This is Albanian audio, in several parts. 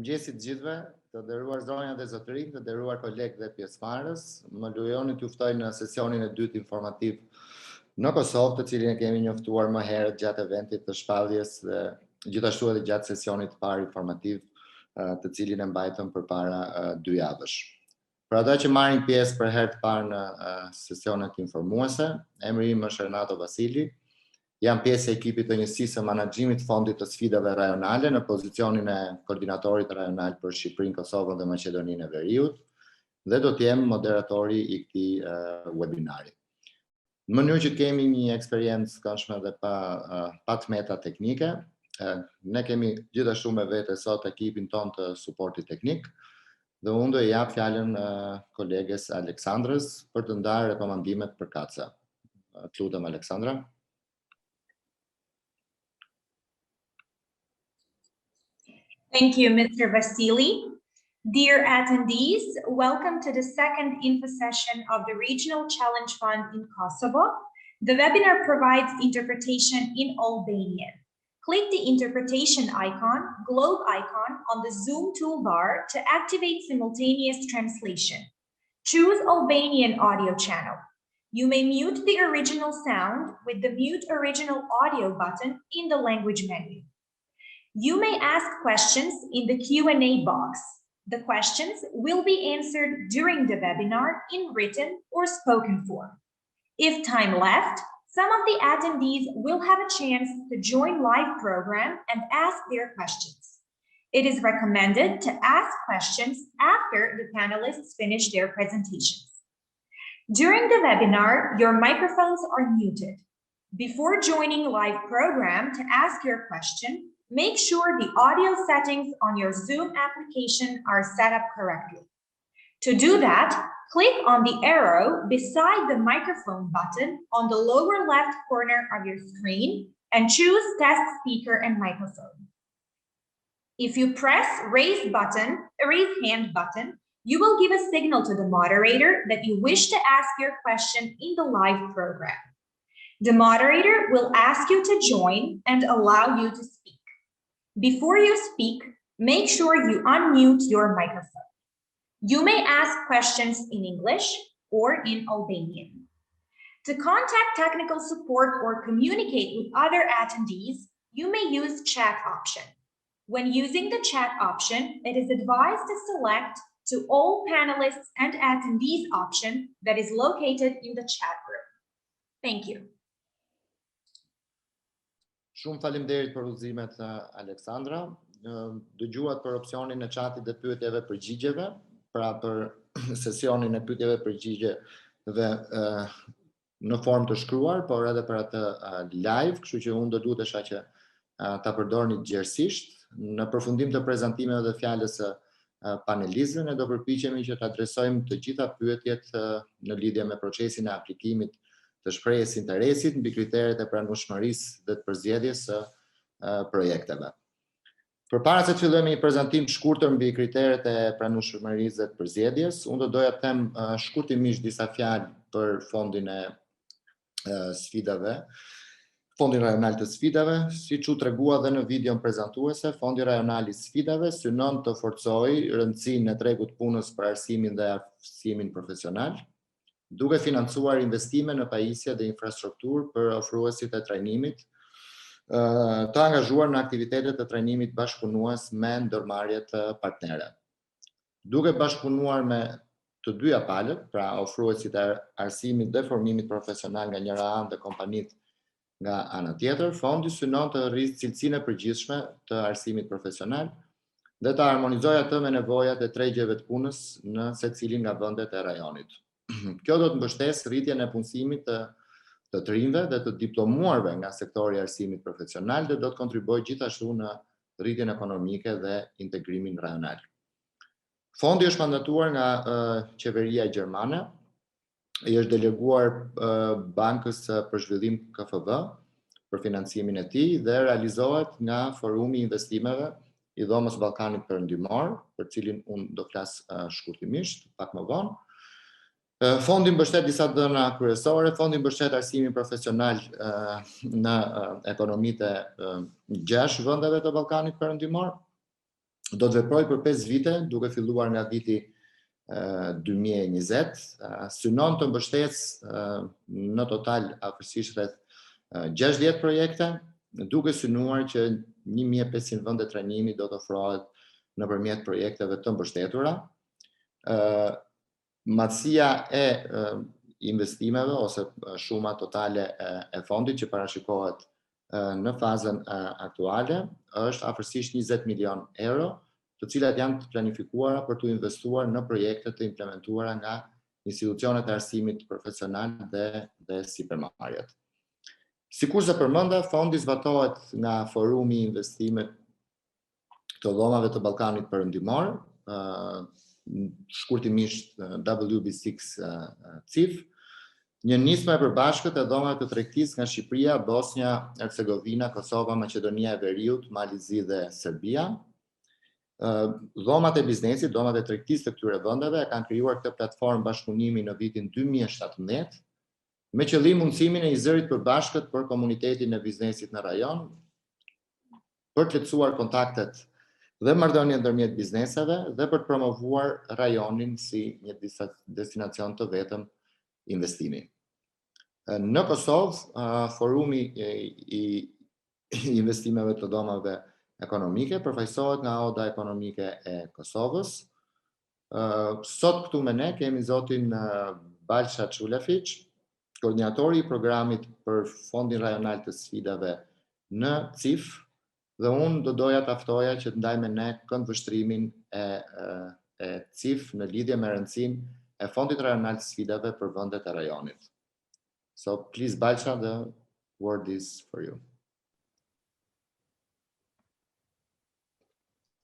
Mëngjesit gjithëve, të nderuar zonja dhe zotërinj, të nderuar kolegë dhe pjesëmarrës, më lejoni t'ju ftoj në sesionin e dytë informativ në Kosovë, të cilin e kemi njoftuar më herët gjatë eventit të shpalljes dhe gjithashtu edhe gjatë sesionit të parë informativ, të cilin e mbajtëm përpara 2 javësh. Për ata që marrin pjesë për herë të parë në sesionet informuese, emri im është 𝗪𝗲𝗵𝗹𝗶, jam pjesë e ekipit të njësisë së menaxhimit të fondit të sfidave rajonale në pozicionin e koordinatorit rajonal për Shqipërinë, Kosovën dhe Maqedoninë e Veriut dhe do të jem moderatori i këtij webinari. Në mënyrë që kemi një eksperiencë këndshme dhe pa tmeta teknike, ne kemi gjithashtu me vete sot ekipin ton të suportit teknik dhe unë do i jap fjalën koleges Aleksandrës për të ndarë rekomandimet për kaca. Të lutem Aleksandra. Thank you, Mr. Vasili. Dear attendees, welcome to the second info session of the Regional Challenge Fund in Kosovo. The webinar provides interpretation in Albanian. Click the interpretation icon, globe icon on the Zoom toolbar to activate simultaneous translation. Choose Albanian audio channel. You may mute the original sound with the Mute Original Audio button in the language menu. You may ask questions in the Q&A box. The questions will be answered during the webinar in written or spoken form. If time left, some of the attendees will have a chance to join live program and ask their questions. It is recommended to ask questions after the panelists finish their presentations. During the webinar, your microphones are muted. Before joining live program to ask your question, make sure the audio settings on your Zoom application are set up correctly. To do that, click on the arrow beside the microphone button on the lower left corner of your screen and choose Test Speaker and Microphone. If you press raise hand button, you will give a signal to the moderator that you wish to ask your question in the live program. The moderator will ask you to join and allow you to speak. Before you speak, make sure you unmute your microphone. You may ask questions in English or in Albanian. To contact technical support or communicate with other attendees, you may use chat option. When using the chat option, it is advised to select to all panelists and attendees option that is located in the chat room. Thank you. Shumë faleminderit për udhëzimet Aleksandra. Dëgjuat për opsionin e chatit dhe pyetjeve përgjigjeve, pra për sesionin e pyetjeve përgjigjeve në formë të shkruar, por edhe për atë live, kështu që unë do lutesha që ta përdorni gjerësisht. Në përfundim të prezantimeve dhe fjalës së panelistëve, ne do përpiqemi që të adresojmë të gjitha pyetjet në lidhje me procesin e aplikimit të shprehjes interesit mbi kriteret e pranueshmërisë dhe të përzgjedhjes së projekteve. Përpara se të fillojmë një prezantim të shkurtër mbi kriteret e pranueshmërisë dhe të përzgjedhjes, unë do doja të them shkurtimisht disa fjalë për fondin e sfidave, Fondin Rajonal të Sfidave. Siç u tregua dhe në videon prezantuese, Fondi Rajonal i Sfidave synon të forcojë rëndësinë e tregut punës për arsimin dhe aftësimin profesional, duke financuar investime në pajisje dhe infrastrukturë për ofruesit e trajnimit, të angazhuar në aktivitetet e trajnimit bashkëpunues me ndërmarrjet partnere. Duke bashkëpunuar me të dyja palët, pra ofruesit e arsimit dhe formimit profesional nga njëra anë dhe kompanitë nga ana tjetër, fondi synon të rrisë cilësinë e përgjithshme të arsimit profesional dhe të harmonizojë atë me nevojat e tregjeve të punës në secilin nga vendet e rajonit. Kjo do të mbështesë rritjen e punësimit të të rinjve dhe të diplomuarve nga sektori i arsimit profesional dhe do të kontribuojë gjithashtu në rritjen ekonomike dhe integrimin rajonal. Fondi është mandatuar nga qeveria gjermane, i është deleguar Bankës për Zhvillim KFV për financimin e tij dhe realizohet nga Forumi i Investimeve i Dhomës Ballkanit Perëndimor, për cilin unë do flas shkurtimisht pak më vonë. Fondi mbështet disa dhëna kryesore. Fondi mbështet arsimin profesional në ekonomitë e 6 vendeve të Ballkanit Perëndimor. Do të veproj për 5 vite, duke filluar nga viti 2020, synon të mbështets në total afërsisht rreth 60 projekte, duke synuar që 1500 vende trajnimi do të ofrohet nëpërmjet projekteve të mbështetura. Madhësia e investimeve ose shuma totale e fondit që parashikohet në fazën aktuale është afërsisht 20 milion euro, të cilat janë të planifikuara për të investuar në projekte të implementuara nga institucionet e arsimit profesional dhe sipërmarrjet. Sikur se përmenda, fondi zbatohet nga Forumi i Investimit të Dhomave të Ballkanit Perëndimor, shkurtimisht 𝗪𝗶𝗶𝗥𝗲𝗵𝗹𝗶 𝗔𝗃, një nismë e përbashkët e dhomave të tregtisë nga Shqipëria, Bosnia, Hercegovina, Kosova, Maqedonia e Veriut, Malizi dhe Serbia. Dhomat e biznesit, dhomat e tregtisë të këtyre vendeve kanë krijuar këtë platformë bashkëpunimi në vitin 2017 me qëllim mundësimin e një zërit përbashkët për komunitetin e biznesit në rajon, për të lehtësuar kontaktet dhe marrëdhënien ndërmjet bizneseve dhe për të promovuar rajonin si një destinacion të vetëm investimi. Në Kosovë, Forumi i investimeve të dhomave ekonomike përfaqësohet nga Oda Ekonomike e Kosovës. Sot këtu me ne kemi zotin 𝗵𝗫𝗀𝗶 𝗔𝗃𝗃, koordinatori i programit për Fondin Rajonal të Sfidave në CIF, dhe unë do doja të ftoja që të ndaj me ne këndvështrimin e CIF në lidhje me rëndësinë e Fondit Rajonal të Sfidave për vendet e rajonit. So please, 𝗵𝗫𝗀, the word is for you.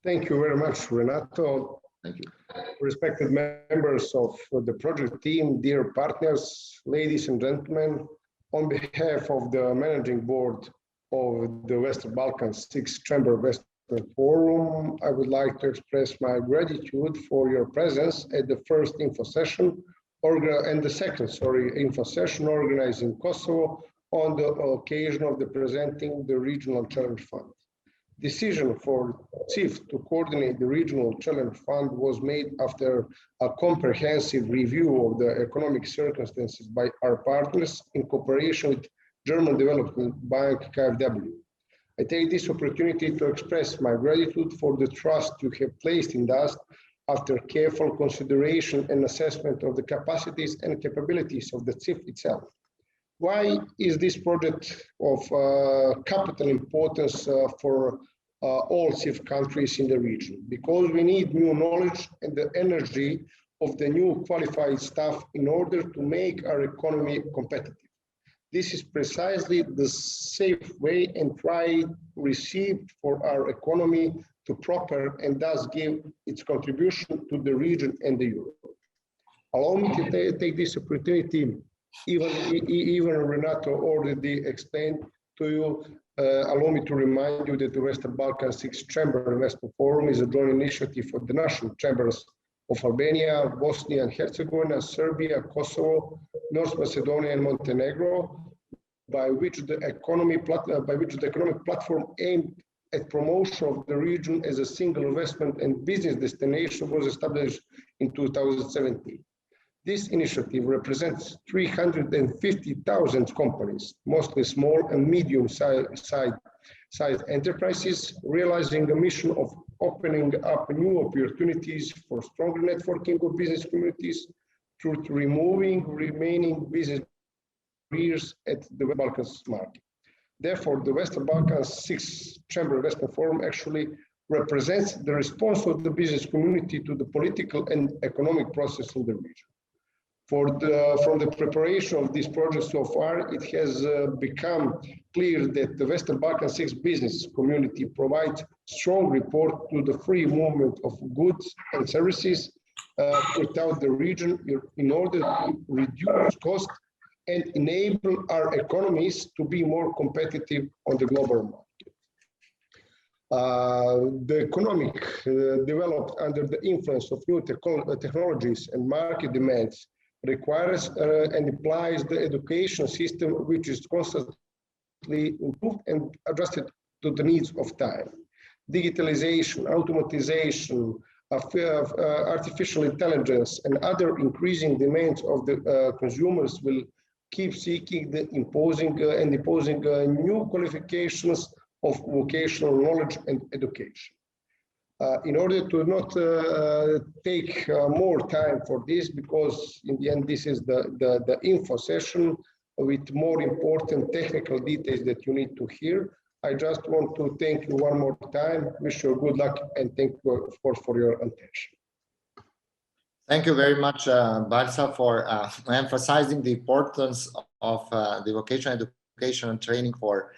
Thank you very much, Renato. Thank you. Respected members of the project team, dear partners, ladies and gentlemen, on behalf of the managing board of the Western Balkans Sixth Chamber Investment Forum, I would like to express my gratitude for your presence at the first info session and the second, info session organized in Kosovo on the occasion of the presenting the Regional Challenge Fund. Decision for CIF to coordinate the Regional Challenge Fund was made after a comprehensive review of the economic circumstances by our partners in cooperation with German Development Bank 𝗂𝗵𝗹𝗶. I take this opportunity to express my gratitude for the trust you have placed in us after careful consideration and assessment of the capacities and capabilities of the CIF itself. Why is this project of capital importance for all CIF countries in the region? Because we need new knowledge and the energy of the new qualified staff in order to make our economy competitive. This is precisely the safe way and try received for our economy to proper and thus give its contribution to the region and the Euro. Allow me to take this opportunity. Even Renato already explained to you, allow me to remind you that the Western Balkan Sixth Chamber Investment Forum is a joint initiative for the national chambers of Albania, Bosnia and Herzegovina, Serbia, Kosovo, North Macedonia and Montenegro, by which the economic platform aimed at promotion of the region as a single investment and business destination was established in 2017. This initiative represents 350,000 companies, mostly small and medium-sized enterprises, realizing the mission of opening up new opportunities for stronger networking of business communities through removing remaining business barriers at the Balkans market. Therefore, the Western Balkans Sixth Chamber Investment Forum actually represents the response of the business community to the political and economic process in the region. From the preparation of this project so far, it has become clear that the Western Balkan Sixth business community provides strong support to the free movement of goods and services throughout the region in order to reduce costs and enable our economies to be more competitive on the global market. The economic developed under the influence of new technologies and market demands requires and implies the education system which is constantly improved and adjusted to the needs of time. digitalization, automatization, artificial intelligence, and other increasing demands of the consumers will keep seeking the imposing new qualifications of vocational knowledge and education. In order to not take more time for this, because in the end this is the info session with more important technical details that you need to hear, I just want to thank you one more time, wish you good luck, and thank you, of course, for your attention. Thank you very much, 𝗏𝗏, for emphasizing the importance of the vocational education and training for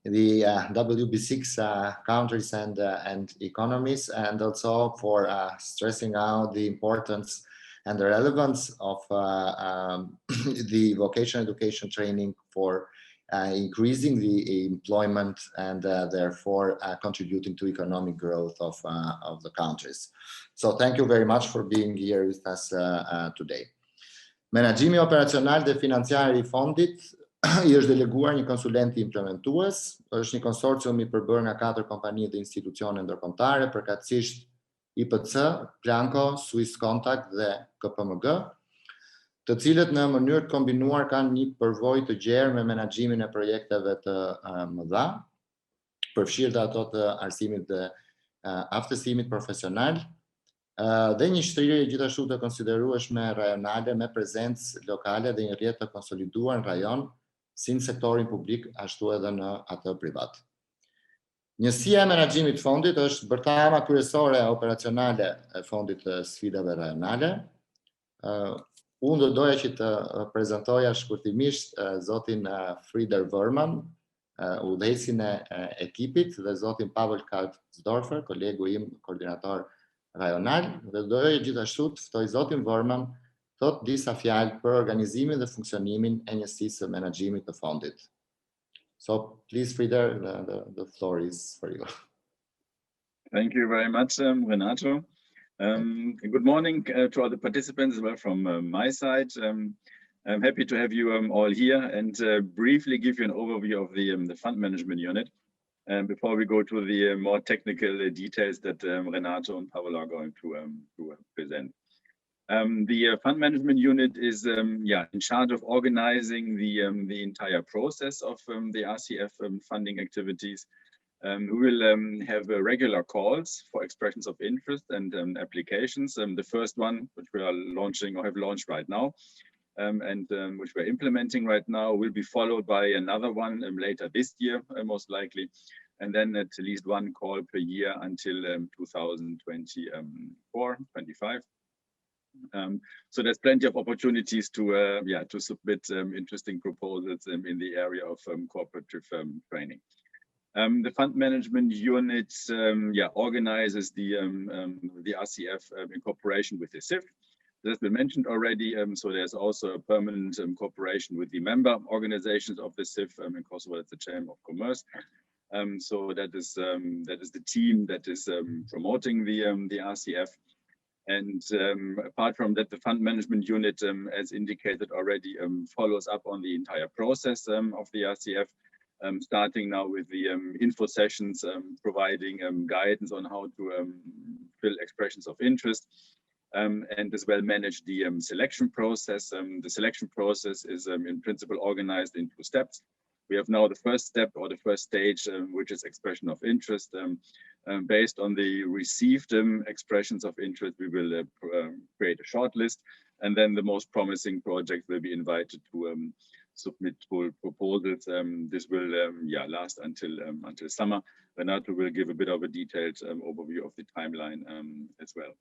the WB6 countries and economies, and also for stressing out the importance and the relevance of the vocational education training for increasing the employment and therefore contributing to economic growth of the countries. So thank you very much for being here with us today. Menaxhimi operacional dhe financiar I fondit I është deleguar një konsulent implementues, është një konsorcium I përbërë nga 4 kompani dhe institucione ndërkombëtare, përkatësisht 𝗵𝗶𝗹𝗶𝗶, 𝗥𝗲𝗺𝗀𝗀𝗀𝗏, 𝗂𝑖S dhe 𝗂𝒂𝒪𝗃, të cilët në mënyrë të kombinuar kanë një përvojë të gjerë me menaxhimin e projekteve të mëdha, përfshirë dhe ato të arsimit dhe aftësimit profesional, dhe një shtrirje gjithashtu të konsiderueshme rajonale me prezencë lokale dhe një rrjet të konsoliduar në rajon, si në sektorin publik ashtu edhe në atë privat. Njësia e menaxhimit të fondit është bërthama kryesore operacionale e fondit të sfidave rajonale. Unë do doja që të prezantoja shkurtimisht zotin Frieder Wörmann, udhëheqësin e ekipit, dhe zotin 𝗵𝗲𝗀𝗀𝗀𝗏, kolegu im koordinator rajonal, dhe doja gjithashtu të ftoj zotin Wörmann thot disa fjalë për organizimin dhe funksionimin e njësisë së menaxhimit të fondit. So please, Frieder, the floor is for you. Thank you very much, Renato. Good morning to all the participants as well from my side. I'm happy to have you all here and briefly give you an overview of the fund management unit before we go to the more technical details that Renato and Pavel are going to present. The fund management unit is in charge of organizing the entire process of the RCF funding activities. We will have regular calls for expressions of interest and applications. The first one, which we are launching or have launched right now, and which we're implementing right now, will be followed by another one later this year, most likely, and then at least one call per year until 2024-25. So there's plenty of opportunities to submit interesting proposals in the area of cooperative training. The fund management unit organizes the RCF in cooperation with the CIF. That's been mentioned already. So there's also a permanent cooperation with the member organizations of the CIF in Kosovo. It's the Chamber of Commerce. So that is the team that is promoting the RCF. And apart from that, the fund management unit, as indicated already, follows up on the entire process of the RCF, starting now with the info sessions, providing guidance on how to fill expressions of interest, and as well manage the selection process. The selection process is in principle organized in 2 steps. We have now the first step, or the first stage, which is expression of interest. Based on the received expressions of interest, we will create a short list, and then the most promising projects will be invited to submit full proposals. This will last until summer. Renato will give a bit of a detailed overview of the timeline as well.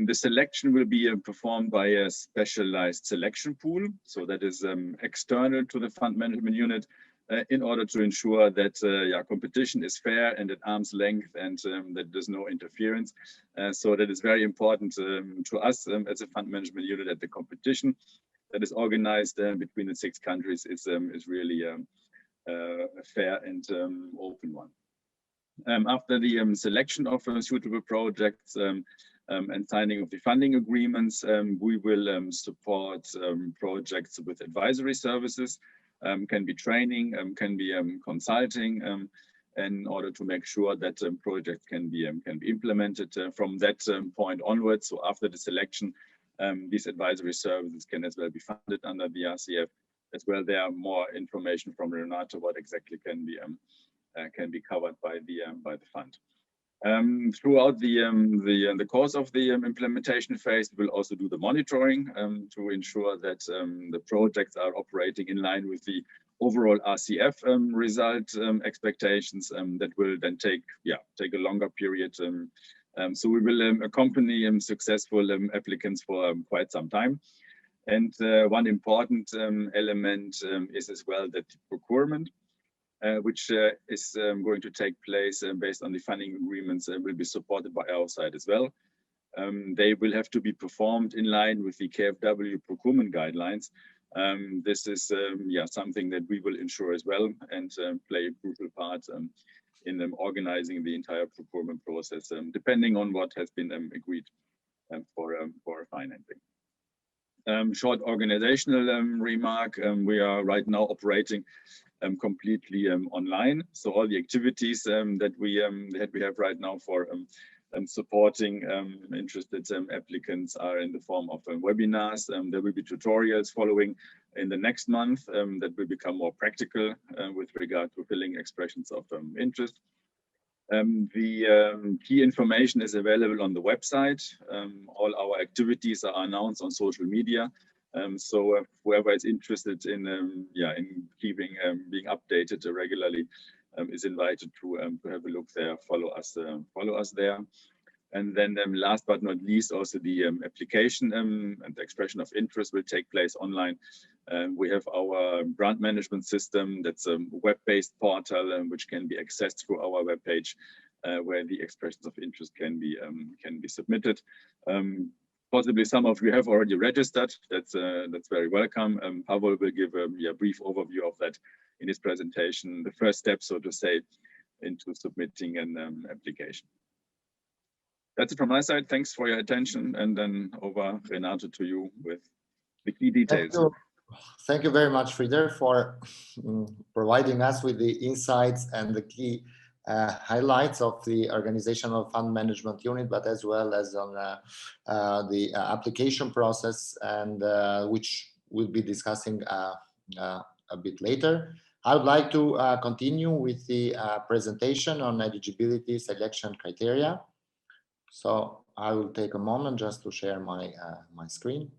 The selection will be performed by a specialized selection pool, so that is external to the fund management unit, in order to ensure that competition is fair and at arm's length, and that there's no interference. So that is very important to us as a fund management unit, that the competition that is organized between the 6 countries is really a fair and open one. After the selection of suitable projects and signing of the funding agreements, we will support projects with advisory services, can be training, can be consulting, in order to make sure that projects can be implemented from that point onwards. So after the selection, these advisory services can as well be funded under the RCF. As well, there are more information from Renato what exactly can be covered by the fund. Throughout the course of the implementation phase, we will also do the monitoring to ensure that the projects are operating in line with the overall RCF result expectations. That will then take a longer period. So we will accompany successful applicants for quite some time. And one important element is as well that procurement, which is going to take place based on the funding agreements, will be supported by our side as well. They will have to be performed in line with the KfW procurement guidelines. This is something that we will ensure as well and play a crucial part in organizing the entire procurement process, depending on what has been agreed for financing. Short organizational remark, we are right now operating completely online. So all the activities that we have right now for supporting interested applicants are in the form of webinars. There will be tutorials following in the next month that will become more practical with regard to filling expressions of interest. The key information is available on the website. All our activities are announced on social media. So whoever is interested in keeping being updated regularly is invited to have a look there. Follow us there. And then last but not least, also the application and the expression of interest will take place online. We have our grant management system. That's a web-based portal which can be accessed through our webpage, where the expressions of interest can be submitted. Possibly some of you have already registered. That's very welcome. 𝗵𝗲 will give a brief overview of that in his presentation. The first step, so to say, into submitting an application. That's it from my side. Thanks for your attention, and then over Renato to you with the key details. Thank you very much, Frieder, for providing us with the insights and the key highlights of the organizational fund management unit, but as well as on the application process, and which we'll be discussing a bit later. I would like to continue with the presentation on eligibility selection criteria. So I will take a moment just to share my screen.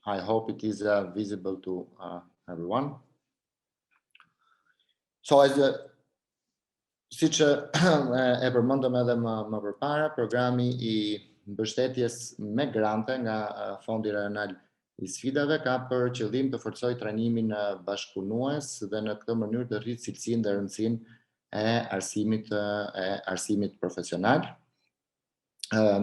I hope it is visible to everyone. So as siç e përmendëm edhe më përpara, programi I mbështetjes me grante nga Fondi Rajonal I Sfidave ka për qëllim të forcojë trajnimin bashkëpunues dhe në këtë mënyrë të rritë cilësinë dhe rëndësinë e arsimit profesional,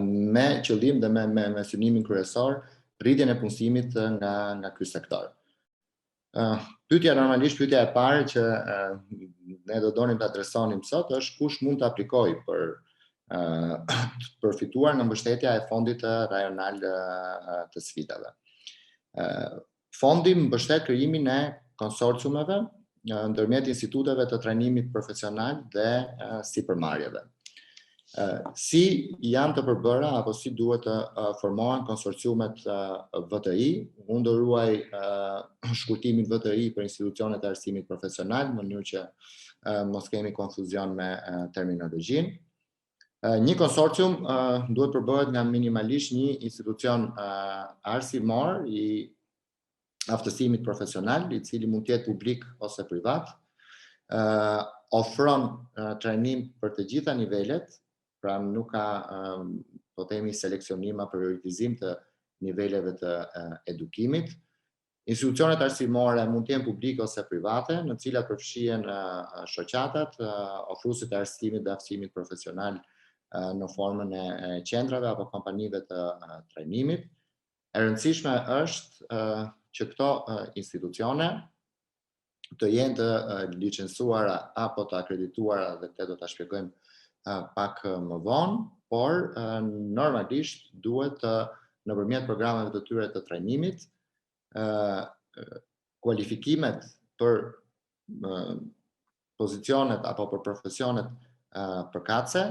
me qëllim dhe me synimin kryesor rritjen e punësimit nga ky sektor. Pyetja e parë që ne do donim të adresonim sot është kush mund të aplikojë për përfituar nga mbështetja e Fondit Rajonal të Sfidave. Fondi mbështet krijimin e konsorciumeve ndërmjet instituteve të trajnimit profesional dhe sipërmarrjeve. Si janë të përbëra apo si duhet të formohen konsorciumet VTI? Unë ndëruaj shkurtimin VTI për institucionet e arsimit profesional, në mënyrë që mos kemi konfuzion me terminologjinë. Një konsorcium duhet përbëhet nga minimalisht një institucion arsimor I aftësimit profesional, I cili mund të jetë publik ose privat, ofron trajnim për të gjitha nivelet, pra nuk ka po themi seleksionim apo prioritizim të niveleve të edukimit. Institucionet arsimore mund të jenë publike ose private, në cilat përfshihen shoqatat, ofruesit e arsimit dhe aftësimit profesional në formën e qendrave apo kompanive të trajnimit. E rëndësishme është që këto institucione të jenë të licencuara apo të akredituara, dhe këtë do ta shpjegojmë pak më vonë, por normalisht duhet nëpërmjet programeve të tyre të trajnimit, kualifikimet për pozicionet apo për profesionet përkatëse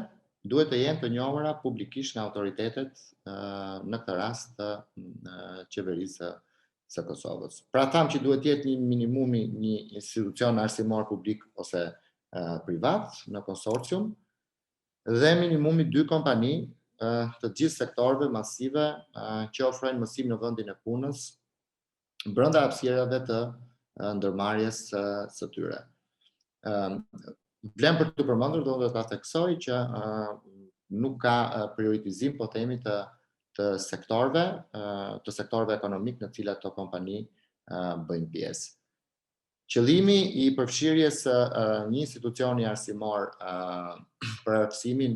duhet të jenë të njohura publikisht nga autoritetet, në këtë rast të qeverisë së Kosovës. Pra tham që duhet jetë një minimumi një institucion arsimor publik ose privat në konsorcium dhe minimumi 2 kompani të gjithë sektorëve masive që ofrojnë mësim në vendin e punës brenda hapësirave të ndërmarrjes së tyre. Vlen për të përmendur, do ta theksoj që nuk ka prioritizim, po themi, të sektorëve ekonomik në cilat të kompani bëjnë pjesë. Qëllimi I përfshirjes së një institucioni arsimor për aftësimin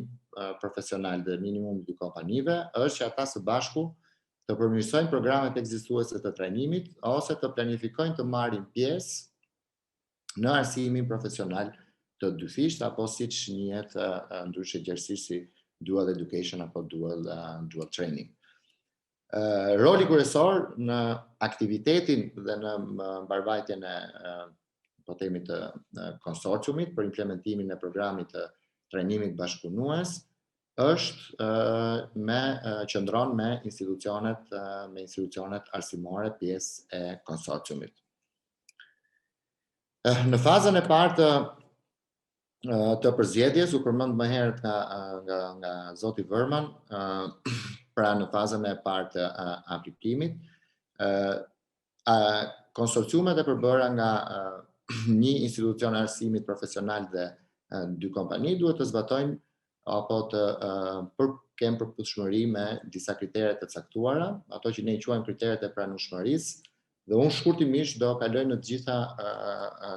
profesional dhe minimum 2 kompanive është që ata së bashku të përmirësojnë programet ekzistuese të trajnimit ose të planifikojnë të marrin pjesë në arsimin profesional të dyfisht apo siç njihet ndryshe gjerësisht si dual education apo dual training. Roli kryesor në aktivitetin dhe në mbarvajtjen e po themi të konsorciumit për implementimin e programit të trajnimit bashkëpunues është qëndron me institucionet arsimore pjesë e konsorciumit. Në fazën e parë të përzgjedhjes u përmend më herët nga zoti Vërman, pra në fazën e parë të aplikimit, konsorciumet e përbëra nga një institucion arsimit profesional dhe 2 kompani duhet të zbatojnë apo të kenë përputhshmëri me disa kritere të caktuara, ato që ne I quajmë kriteret e pranueshmërisë, dhe unë shkurtimisht do kaloj në të gjitha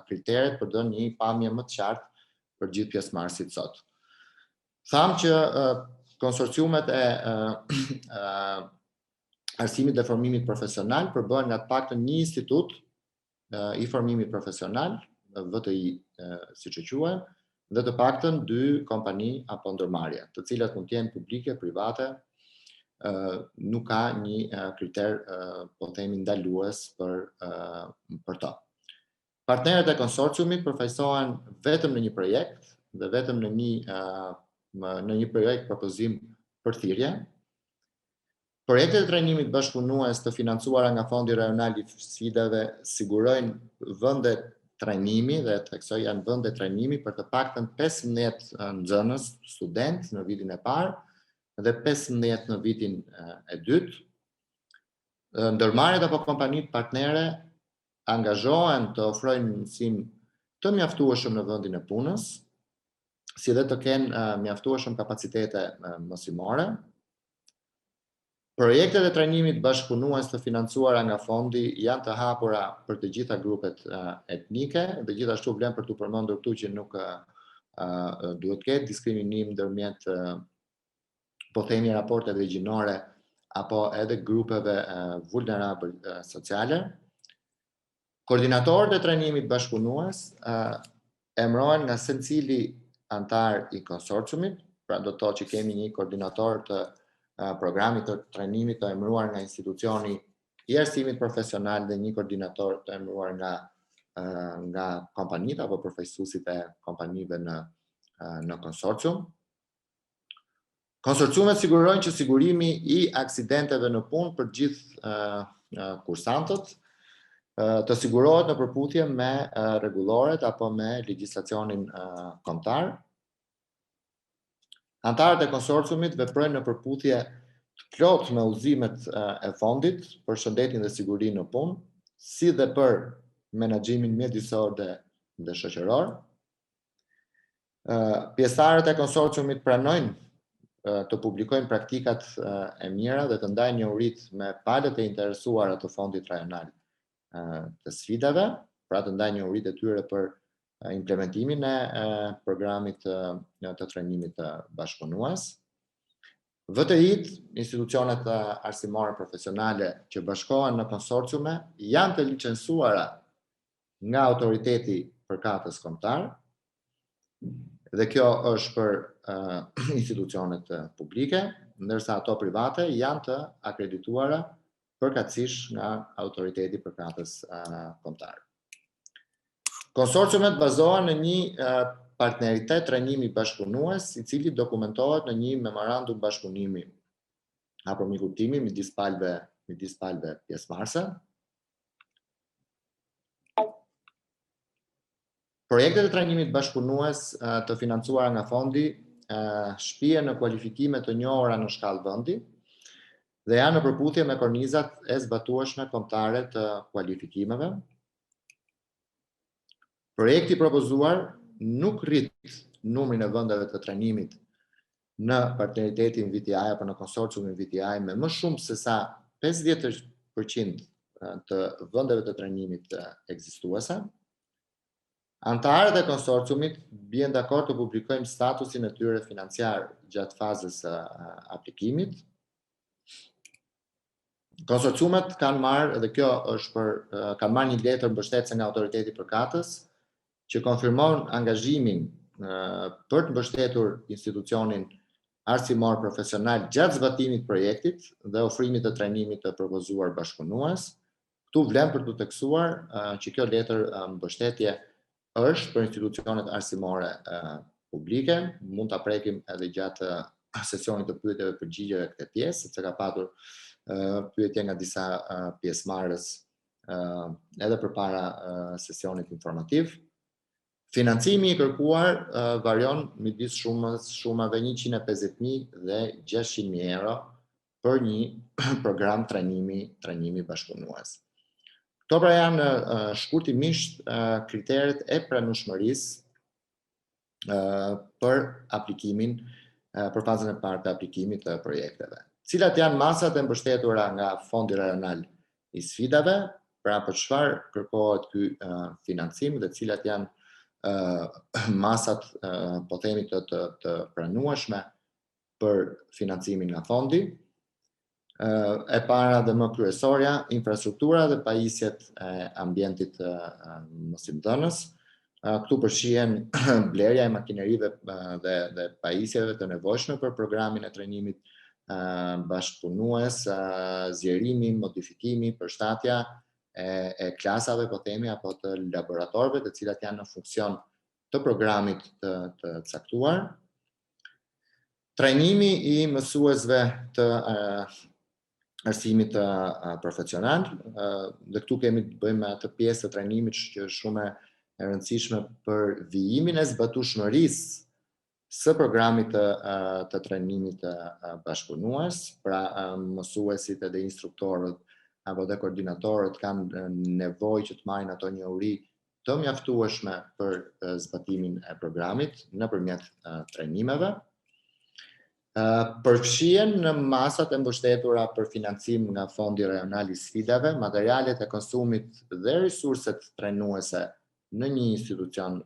kriteret për të dhënë një pamje më të qartë për gjithë pjesëmarrësit sot. Tham që konsorciumet e arsimit dhe formimit profesional përbëhen nga të paktën një institut I formimit profesional, VTI siç e quajmë, dhe të paktën 2 kompani apo ndërmarrje, të cilat mund të jenë publike, private, nuk ka një kriter, po themi, ndalues për to. Partnerët e konsorciumit përfaqësohen vetëm në një projekt dhe vetëm në një projekt propozim për thirrje. Projektet e trajnimit bashkëpunues të financuara nga Fondi Rajonal I Sfidave sigurojnë vende trajnimi dhe theksoj janë vende trajnimi për të paktën 15 nxënës, student në vitin e parë dhe 15 në vitin e dytë. Ndërmarrjet apo kompanitë partnere angazhohen të ofrojnë mësim të mjaftueshëm në vendin e punës, si dhe të kenë mjaftueshëm kapacitete mësimore. Projektet e trajnimit bashkëpunues të financuara nga fondi janë të hapura për të gjitha grupet etnike dhe gjithashtu vlen për të përmendur këtu që nuk duhet të ketë diskriminim ndërmjet po themi raporteve gjinore apo edhe grupeve vulnerabël sociale. Koordinatorët e trajnimit bashkëpunues emërohen nga secili antar I konsorciumit, pra do të thotë që kemi një koordinator të programit të trajnimit të emëruar nga institucioni I arsimit profesional dhe një koordinator të emëruar nga kompanitë apo përfaqësuesit e kompanive në konsorcium. Konsorciumet sigurojnë që sigurimi I aksidenteve në punë për gjithë kursantët të sigurohet në përputhje me rregulloret apo me legjislacionin kombëtar. Antarët e konsorciumit veprojnë në përputhje të plotë me udhëzimet e fondit për shëndetin dhe sigurinë në punë, si dhe për menaxhimin mjedisor dhe shoqëror. Pjesëtarët e konsorciumit pranojnë të publikojnë praktikat e mira dhe të ndajnë njohuritë me palët e interesuara të fondit rajonal të sfidave, pra të ndajnë njohuritë e tyre për implementimin e programit të trajnimit të bashkëpunues. VTI-t, institucionet arsimore profesionale që bashkohen në konsorciume, janë të licencuara nga autoriteti përkatës kombëtar. Dhe kjo është për institucionet publike, ndërsa ato private janë të akredituara përkatësisht nga autoriteti përkatës kombëtar. Konsorciumet bazohen në një partneritet trajnimi bashkëpunues, i cili dokumentohet në një memorandum bashkëpunimi apo mikuptimi midis palëve pjesëmarrëse. Projektet e trajnimit bashkëpunues të financuara nga fondi shpihen në kualifikime të njohura në shkallë vendi dhe janë në përputhje me kornizat e zbatueshme kombëtare të kualifikimeve. Projekti propozuar nuk rrit numrin e vendeve të trajnimit në partneritetin VTI apo në konsorciumin VTI me më shumë se sa 50% të vendeve të trajnimit ekzistuese. Antarët e konsorciumit bien dakord të publikojnë statusin e tyre financiar gjatë fazës së aplikimit. Konsorciumet kanë marrë, dhe kjo është kanë marrë një letër mbështetëse nga autoriteti përkatës që konfirmon angazhimin për të mbështetur institucionin arsimor profesional gjatë zbatimit projektit dhe ofrimit të trajnimit të propozuar bashkëpunues. Ktu vlen për të theksuar që kjo letër mbështetje është për institucionet arsimore publike, mund ta prekim edhe gjatë sesionit të pyetjeve përgjigjeve këtë pjesë, sepse ka patur pyetje nga disa pjesëmarrës edhe përpara sesionit informativ. Financimi i kërkuar varion midis shumave 150.000 dhe 600.000 euro për një program trajnimi bashkëpunues. Këto pra janë shkurtimisht kriteret e pranueshmërisë për aplikimin, për fazën e parë të aplikimit të projekteve. Cilat janë masat e mbështetura nga Fondi Rajonal i Sfidave, pra për çfarë kërkohet ky financim dhe cilat janë masat, po themi, të pranueshme për financimin nga fondi. E para dhe më kryesorja, infrastruktura dhe pajisjet e ambientit mosimdhënës. Këtu përfshihen blerja e makinerive dhe pajisjeve të nevojshme për programin e trajnimit bashkëpunues, zgjerimi, modifikimi, përshtatja e klasave, po themi, apo të laboratorëve, të cilat janë në funksion të programit të caktuar. Trajnimi i mësuesve të arsimit profesional, dhe këtu kemi të bëjmë atë pjesë të trajnimit që është shumë e rëndësishme për vijimin e zbatueshmërisë së programit të trajnimit bashkëpunues, pra mësuesit edhe instruktorët apo dhe koordinatorët kanë nevojë që të marrin ato njohuri të mjaftueshme për zbatimin e programit nëpërmjet trajnimeve. Përfshihen në masat e mbështetura për financim nga Fondi Rajonal i Sfidave, materialet e konsumit dhe resurset trajnuese në një institucion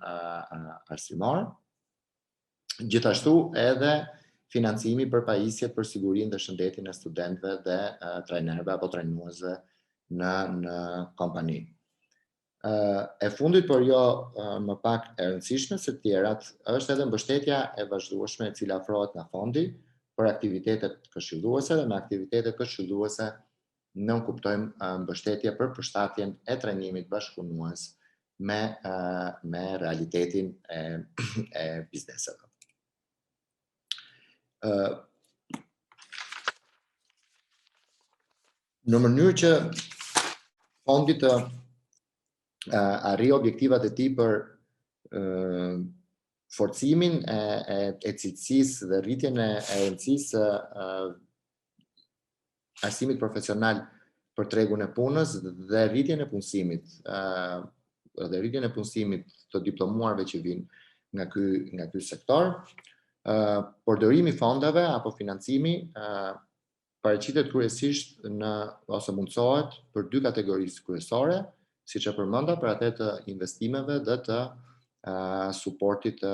arsimor. Gjithashtu edhe financimi për pajisjet për sigurinë dhe shëndetin e studentëve dhe trajnerëve apo trajnuesve në kompani. E fundit, por jo më pak e rëndësishme se tjerat, është edhe mbështetja e vazhdueshme e cila ofrohet nga fondi për aktivitetet këshilluese dhe me aktivitetet këshilluese ne kuptojmë mbështetje për përshtatjen e trajnimit bashkëpunues me realitetin e bizneseve. Në mënyrë që fondi të arrijë objektivat e tij për forcimin e cilësisë dhe rritjen e rëndësisë arsimit profesional për tregun e punës dhe rritjen e punësimit të diplomuarve që vinë nga ky sektor. Përdorimi fondave apo financimi paraqitet kryesisht ose mundsohet për dy kategori kryesore, siç e përmenda, për atë të investimeve dhe të suportit të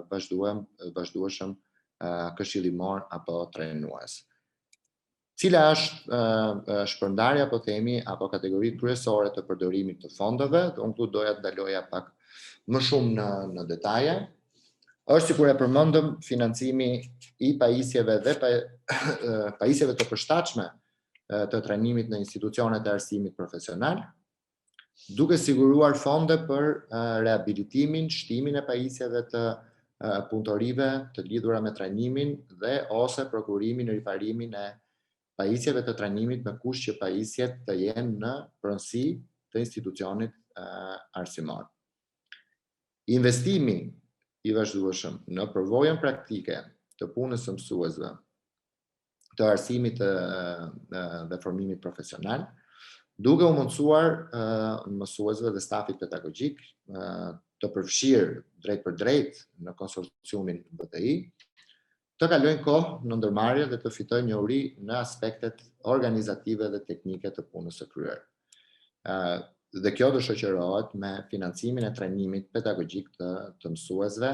vazhdueshëm këshillimor apo trajnues. Cila është shpërndarja, po themi, apo kategoritë kryesore të përdorimit të fondeve? Unë këtu doja të ndaloja pak më shumë në detaje. është sikur e përmendëm financimi I pajisjeve dhe pajisjeve të përshtatshme të trajnimit në institucionet e arsimit profesional, duke siguruar fonde për rehabilitimin, shtimin e pajisjeve të punëtorive të lidhura me trajnimin dhe ose prokurimin e riparimin e pajisjeve të trajnimit me kusht që pajisjet të jenë në pronësi të institucionit arsimor. Investimi I vazhdueshëm në përvojën praktike të punës së mësuesve, të arsimit dhe formimit profesional, duke u mundësuar mësuesve dhe stafit pedagogjik të përfshirë drejt për drejt në konsorciumin 𝗵𝗶𝗶𝗏, të kalojnë kohë në ndërmarrje dhe të fitojnë njohuri në aspektet organizative dhe teknike të punës së kryer. Dhe kjo do shoqërohet me financimin e trajnimit pedagogjik të mësuesve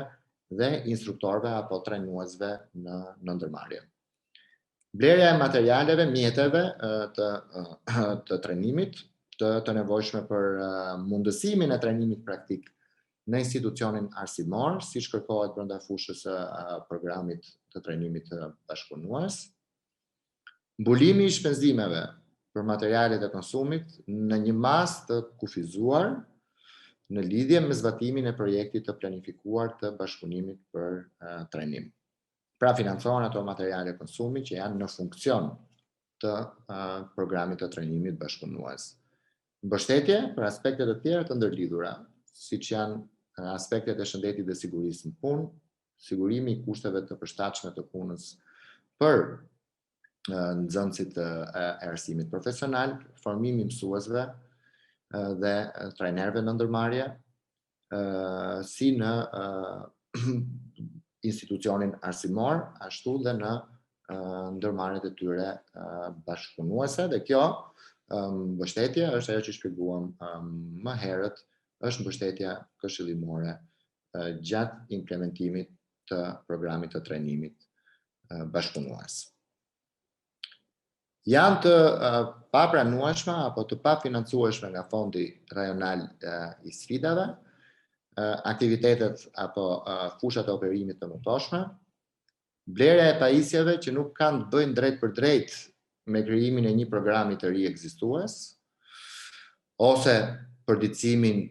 dhe instruktorëve apo trajnuesve në ndërmarrje. Blerja e materialeve, mjeteve të trajnimit, të nevojshme për mundësimin e trajnimit praktik në institucionin arsimor, siç kërkohet brenda fushës së programit të trajnimit të bashkëpunues. Mbulimi I shpenzimeve për materialet e konsumit në një mas të kufizuar në lidhje me zbatimin e projektit të planifikuar të bashkëpunimit për trajnim. Pra financohen ato materiale e konsumit që janë në funksion të programit të trajnimit bashkëpunues. Mbështetje për aspektet e tjera të ndërlidhura, siç janë aspektet e shëndetit dhe sigurisë në punë, sigurimi I kushteve të përshtatshme të punës për nxënësit e arsimit profesional, formimi I mësuesve dhe trajnerëve në ndërmarrje, si në institucionin arsimor, ashtu dhe në ndërmarrjet e tyre bashkëpunuese, dhe kjo mbështetje është ajo që shpjeguam më herët, është mbështetja këshillimore gjatë implementimit të programit të trajnimit bashkëpunues. Janë të papranueshme apo të pafinancueshme nga Fondi Rajonal I Sfidave, aktivitetet apo fushat e operimit të mëtoshme, blerja e pajisjeve që nuk kanë të bëjnë drejt për drejt me krijimin e një programi të ri ekzistues, ose përditësimin,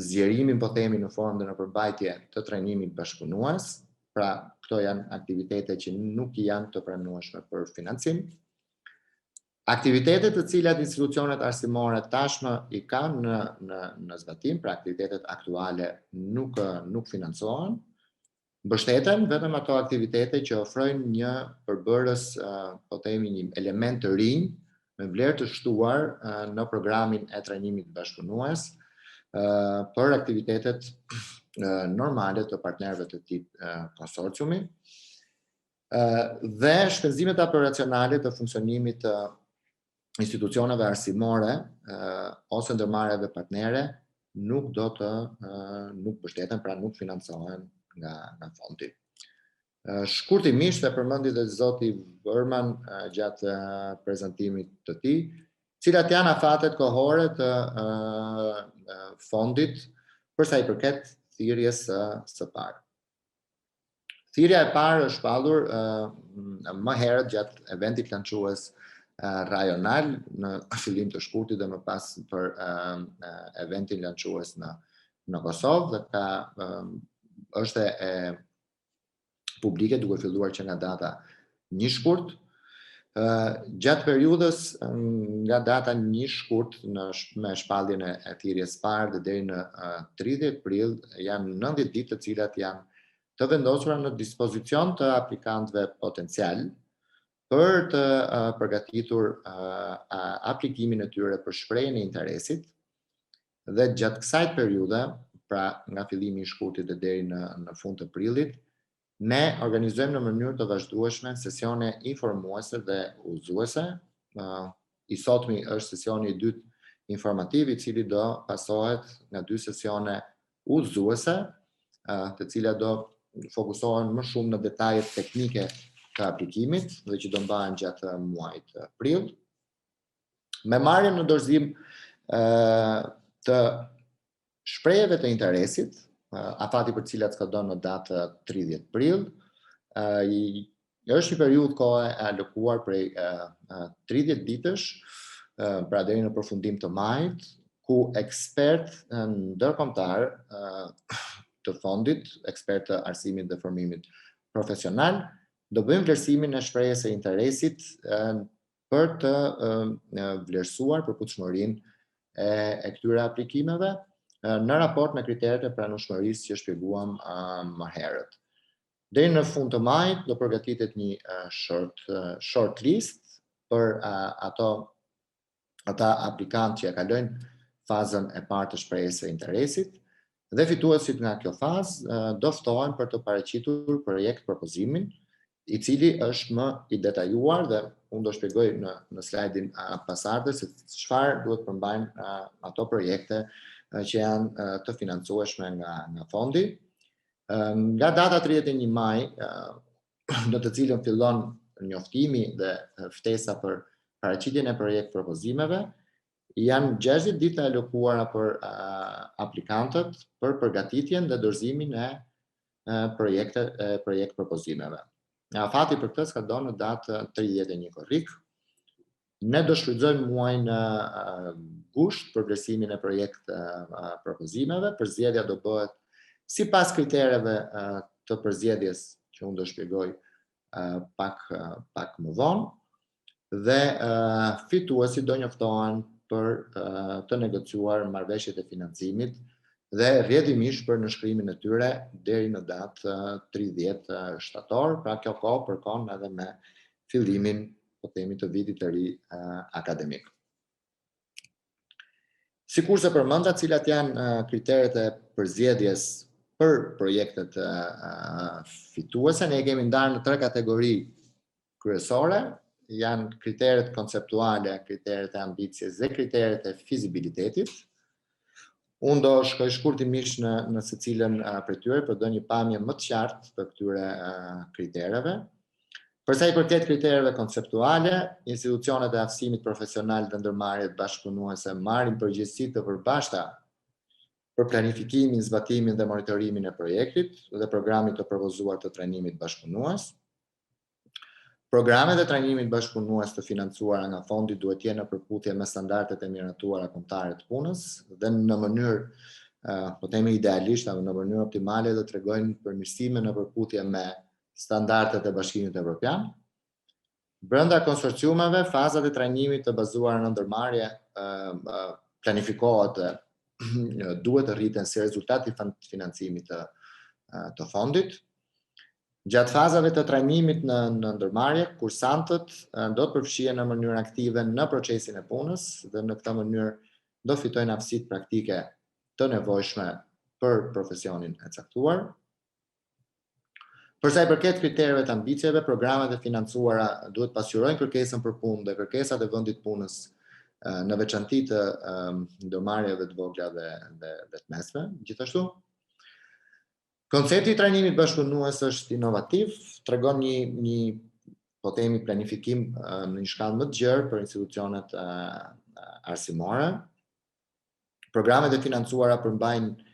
zgjerimin po themi në formë dhe në përmbajtje të trajnimit bashkëpunues, pra këto janë aktivitete që nuk janë të pranueshme për financim. Aktivitetet të cilat institucionet arsimore tashmë I kanë në zbatim, pra aktivitetet aktuale nuk financohen, mbështeten vetëm ato aktivitete që ofrojnë një përbërës, po themi një element të rinj, me vlerë të shtuar në programin e trajnimit bashkëpunues, për aktivitetet normale të partnerëve të tip konsorciumi, dhe shpenzimet operacionale të funksionimit të institucioneve arsimore ose ndërmarrjeve partnere nuk mbështeten, pra nuk financohen nga fondi. Shkurtimisht e përmendi dhe zoti Vërman gjatë prezantimit të tij, cilat janë afatet kohore të fondit për sa I përket thirrjes së parë. Thirrja e parë është shpallur më herët gjatë eventit lançues rajonal në fillim të shkurtit dhe më pas për eventin lançues në Kosovë, dhe është e publike duke filluar që nga data 1 shkurt. Gjatë periudhës nga data 1 shkurt me shpalljen e thirrjes parë dhe deri në 30 prill janë 90 ditë të cilat janë të vendosura në dispozicion të aplikantëve potencial për të përgatitur aplikimin e tyre për shprehjen e interesit, dhe gjatë kësaj periudhe, pra nga fillimi I shkurtit dhe deri në fund të prillit, ne organizojmë në mënyrë të vazhdueshme sesione informuese dhe udhëzuese. I sotmi është sesioni I dytë informativ, I cili do pasohet nga 2 sesione udhëzuese, të cilat do fokusohen më shumë në detajet teknike të aplikimit dhe që do mbahen gjatë muajit prill. Me marrjen në dorëzim të shprehjeve të interesit afati për cilat skodon në datë 30 prill. Është një periudhë kohe e alokuar prej 30 ditësh, pra deri në përfundim të majit, ku ekspert ndërkombëtar të fondit, ekspert të arsimit dhe formimit profesional, do bëjmë vlerësimin e shprehjes së interesit për të vlerësuar përputhshmërinë e këtyre aplikimeve në raport me kriteret e pranueshmërisë që shpjeguam më herët. Deri në fund të majit do përgatitet një short list për ata aplikantë që e kalojnë fazën e parë të shprehjes së interesit, dhe fituesit nga kjo fazë do ftohen për të paraqitur projekt propozimin, i cili është më i detajuar, dhe unë do shpjegoj në slajdin pasardhës se çfarë duhet përmbajnë ato projekte që janë të financueshme nga fondi. Nga data 31 maj, në të cilën fillon njoftimi dhe ftesa për paraqitjen e projekt propozimeve, janë 60 ditë alokuara për aplikantët për përgatitjen dhe dorëzimin e projekt propozimeve. Afati për këtë ka dhënë në datë 31 korrik. Ne do shfrytëzojmë muajin gusht për vlerësimin e projekt propozimeve. Përzgjedhja do bëhet sipas kritereve të përzgjedhjes që unë do shpjegoj pak më vonë, dhe fituesit do njoftohen për të negociuar marrëveshjet e financimit dhe rrjedhimisht për nënshkrimin e tyre deri në datë 30 shtator, pra kjo kohë përkon edhe me fillimin, po themi, të vitit të ri akademik. Sikurse përmenda cilat janë kriteret e përzgjedhjes për projektet fituese, ne i kemi ndarë në 3 kategori kryesore, janë kriteret konceptuale, kriteret e ambicjes dhe kriteret e fizibilitetit. Unë do shkoj shkurtimisht në secilën prej tyre për të dhënë një pamje më të qartë të këtyre kritereve. Për sa i përket kritereve konceptuale, institucionet e aftësimit profesional dhe ndërmarrjet bashkëpunuese marrin përgjegjësi të përbashkëta për planifikimin, zbatimin dhe monitorimin e projektit dhe programit të propozuar të trajnimit bashkëpunues. Programet e trajnimit bashkëpunues të financuara nga fondi duhet jenë në përputhje me standardet e miratuara kombëtare të punës dhe në mënyrë, po themi idealisht, apo në mënyrë optimale do tregojnë përmirësime në përputhje me standardet e Bashkimit Evropian. Brenda konsorciumeve, fazat e trajnimit të bazuara në ndërmarrje planifikohet duhet të rriten si rezultat i financimit të fondit. Gjatë fazave të trajnimit në ndërmarrje, kursantët do të përfshihen në mënyrë aktive në procesin e punës dhe në këtë mënyrë do fitojnë aftësitë praktike të nevojshme për profesionin e caktuar. Për sa i përket kritereve të ambicjeve, programet e financuara duhet pasqyrojnë kërkesën për punë dhe kërkesat e vendit punës në veçanti të ndërmarrjeve të vogla dhe të mesme. Gjithashtu, koncepti i trajnimit bashkëpunues është inovativ, tregon një po themi planifikim në një shkallë më të gjerë për institucionet arsimore. Programet e financuara përmbajnë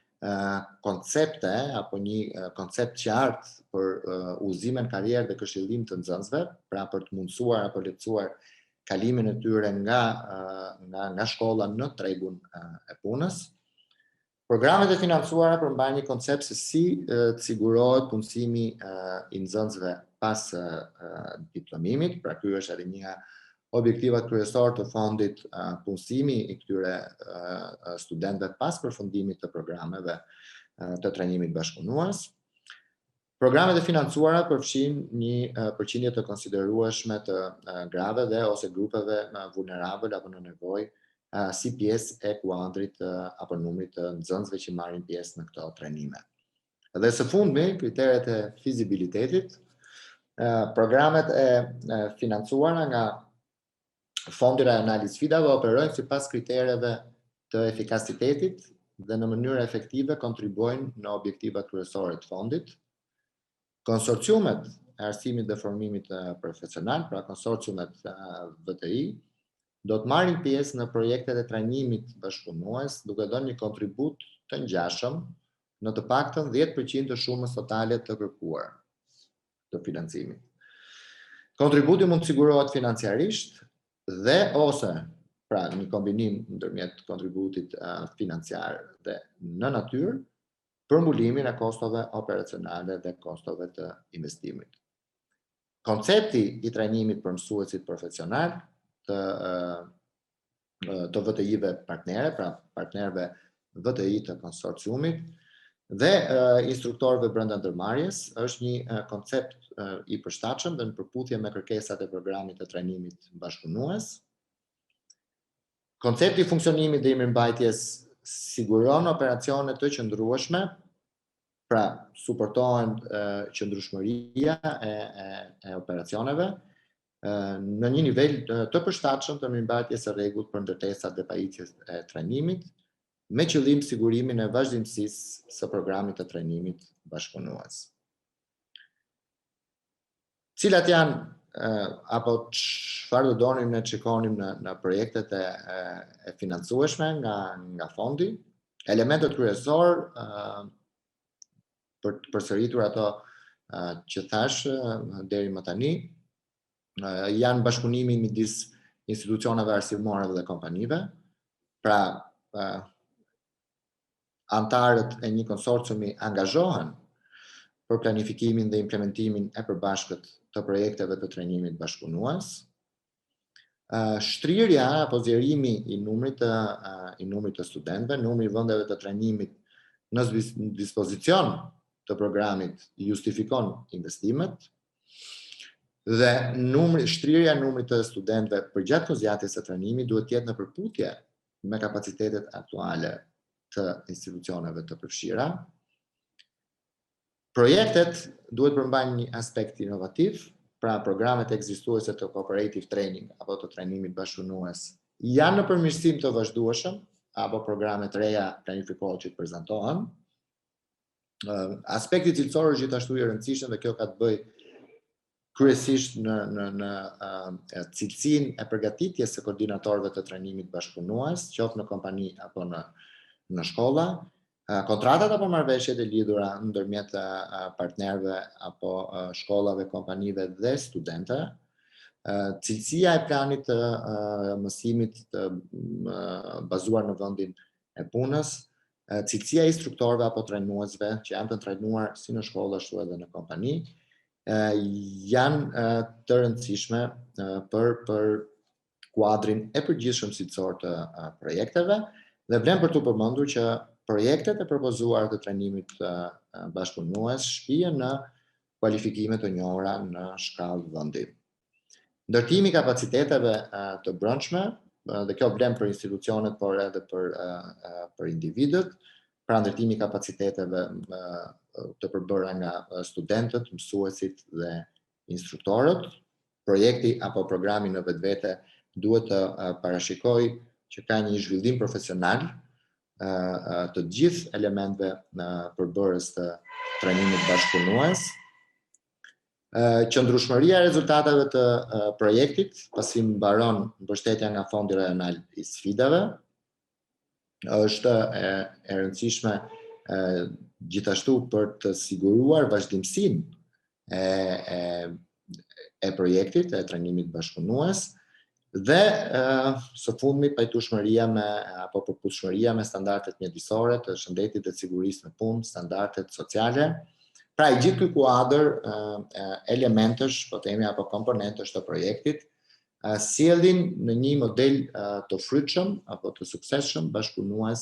koncepte apo një koncept qartë për udhëzimin karrierë dhe këshillim të nxënësve, pra për të mundësuar apo lehtësuar kalimin e tyre nga shkolla në tregun e punës. Programet e financuara përmbajnë një koncept se si të sigurohet punësimi i nxënësve pas diplomimit, pra ky është edhe një nga objektivat kryesor të fondit, punësimi i këtyre studentëve pas përfundimit të programeve të trajnimit bashkëpunues. Programet e financuara përfshin një përqindje të konsiderueshme të grave dhe ose grupeve vulnerabël apo në nevojë si pjesë e kuadrit apo numrit të nxënësve që marrin pjesë në këto trajnime. Dhe së fundmi, kriteret e fizibilitetit. Programet e financuara nga Fondi Rajonal i Sfidave operojnë sipas kritereve të efikasitetit dhe në mënyrë efektive kontribuojnë në objektivat kryesore të fondit. Konsorciumet e arsimit dhe formimit profesional, pra konsorciumet VTI, do të marrin pjesë në projektet e trajnimit bashkëpunues, duke dhënë një kontribut të ngjashëm në të paktën 10% të shumës totale të kërkuar të financimit. Kontributi mund të sigurohet financiarisht dhe ose pra një kombinim ndërmjet kontributit financiar dhe në natyrë për mbulimin e kostove operacionale dhe kostove të investimit. Koncepti i trajnimit për mësuesit profesional të VTI-ve partnere, pra partnerve VTI të konsorciumit dhe instruktorëve brenda ndërmarrjes është një koncept i përshtatshëm dhe në përputhje me kërkesat e programit të trajnimit bashkëpunues. Koncepti i funksionimit dhe i mirëmbajtjes siguron operacione të qëndrueshme, pra suportohen qëndrueshmëria e operacioneve në një nivel të përshtatshëm të mirëmbajtjes së rregullt për ndërtesat dhe pajisjes e trajnimit, me qëllim sigurimin e vazhdimësisë së programit të trajnimit bashkëpunues. Cilat janë apo çfarë do donim ne të shikonim në projektet e financueshme nga fondi? Elementet kryesor për të përsëritur ato që thash deri më tani janë bashkëpunimi midis institucioneve arsimore dhe kompanive, pra antarët e një konsorciumi angazhohen për planifikimin dhe implementimin e përbashkët të projekteve të trajnimit bashkëpunues. Shtrirja apo zgjerimi i numrit të studentëve, numri i vendeve të trajnimit në dispozicion të programit justifikon investimet dhe shtrirja e numrit të studentëve përgjatë kozjatjes së trajnimit duhet të jetë në përputhje me kapacitetet aktuale të institucioneve të përfshira. Projektet duhet përmbajnë një aspekt inovativ, pra programet ekzistuese të cooperative training apo të trajnimit bashkëpunues janë në përmirësim të vazhdueshëm apo programet reja planifikohet që të prezantohen. Aspekti cilësor është gjithashtu i rëndësishëm dhe kjo ka të bëjë kryesisht në cilësinë e përgatitjes së koordinatorëve të trajnimit bashkëpunues, qoftë në kompani apo në shkolla, kontratat apo marrëveshjet e lidhura ndërmjet partnerëve apo shkollave, kompanive dhe studentëve, cilësia e planit të mësimit të bazuar në vendin e punës, cilësia e instruktorëve apo trajnuesve që janë të trajnuar si në shkollë ashtu edhe në kompani, janë të rëndësishme për kuadrin e përgjithshëm cilësor të projekteve dhe vlen për të përmendur që projektet e propozuar të trajnimit bashkëpunues shpihen në kualifikime të njohura në shkallë vendi. Ndërtimi i kapaciteteve të brendshme, dhe kjo vlen për institucionet por edhe për individët, pra ndërtimi i kapaciteteve të përbërë nga studentët, mësuesit dhe instruktorët. Projekti apo programi në vetvete duhet të parashikojë që ka një zhvillim profesional të gjithë elementeve përbërës të trajnimit bashkëpunues. Qëndrueshmëria e rezultateve të projektit, pasi mbaron mbështetja nga Fondi Rajonal i Sfidave, është e rëndësishme gjithashtu për të siguruar vazhdimsinë e projektit, e trajnimit bashkëpunues, dhe së fundmi pajtueshmëria apo përputhshmëria me standardet mjedisore të shëndetit dhe sigurisë në punë, standardet sociale. Pra i gjithë ky kuadër elementësh, po themi apo komponentësh të projektit sjellin në një model të frytshëm apo të suksesshëm bashkëpunues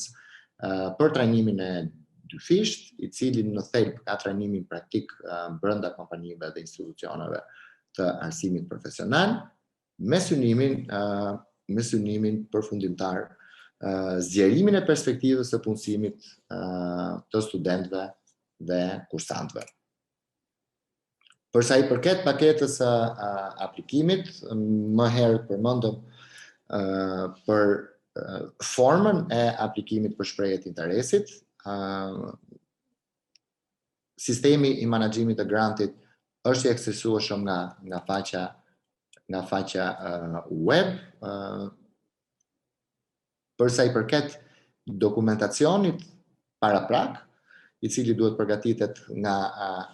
për trajnimin e dyfisht, i cili në thelb ka trajnimin praktik brenda kompanive dhe institucioneve të arsimit profesional, me synimin përfundimtar zgjerimin e perspektivës së punësimit të studentëve dhe kursantëve. Për sa i përket paketës së aplikimit, më herët përmendëm për formën e aplikimit për shprehje të interesit. Sistemi i menaxhimit të grantit është i aksesueshëm nga faqja web. Për sa i përket dokumentacionit paraprak, i cili duhet përgatitet nga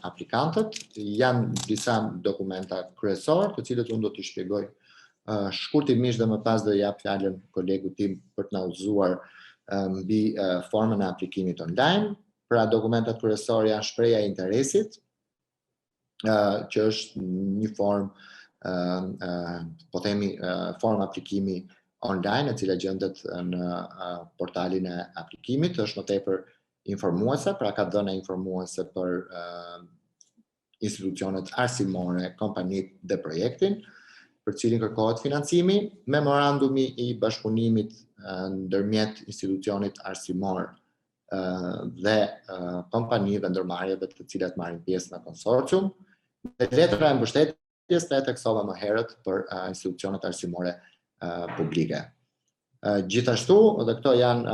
aplikantët. Janë disa dokumenta kryesor, të cilët unë do t'i shpjegoj shkurtimisht dhe më pas do jap fjalën kolegut tim për të na udhëzuar mbi formën e aplikimit online. Pra dokumentat kryesor janë shpreha e interesit, që është një formë, po themi, formë aplikimi online, e cila gjendet në portalin e aplikimit, është më tepër informuese, pra ka dhëna informuese për institucionet arsimore, kompanitë dhe projektin, për cilin kërkohet financimi. Memorandumi i bashkëpunimit ndërmjet institucionit arsimor dhe kompanive ndërmarrjeve të cilat marrin pjesë në konsorcium, dhe letra e mbështetjes të 𝗥𝗲𝗵𝗹𝗶 për institucionet arsimore publike. Gjithashtu, dhe këto janë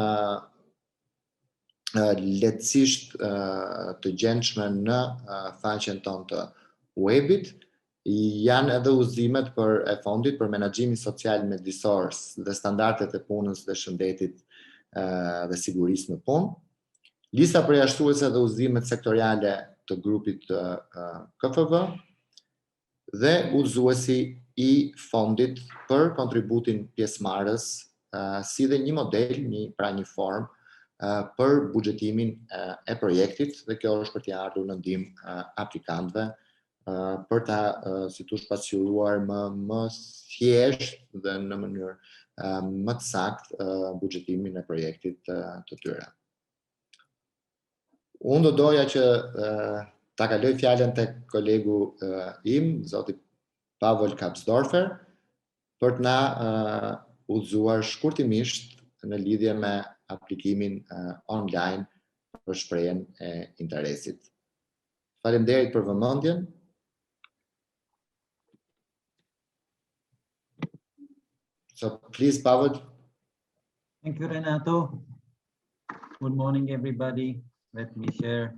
lehtësisht të gjendshme në faqen tonë të webit, janë edhe udhëzimet e fondit për menaxhimin social mjedisor dhe standardet e punës dhe shëndetit dhe sigurisë në punë. Lista përjashtuese dhe udhëzimet sektoriale të grupit KFV dhe udhëzuesi i fondit për kontributin pjesëmarrës, si dhe një model, një formë për buxhetimin e projektit, dhe kjo është për t'i ardhur në ndihmë aplikantëve për ta, si thosh, pasqyruar më thjesht dhe në mënyrë më të saktë buxhetimin e projektit të tyre. Unë do doja që ta kaloj fjalën tek kolegu im, zoti 𝗵𝗲𝗀𝗶𝗶, për të na udhëzuar shkurtimisht në lidhje me aplikimin online për shprehjen e interesit. Faleminderit për vëmendjen. So please, Pavel. Thank you, Renato. Good morning, everybody. Let me share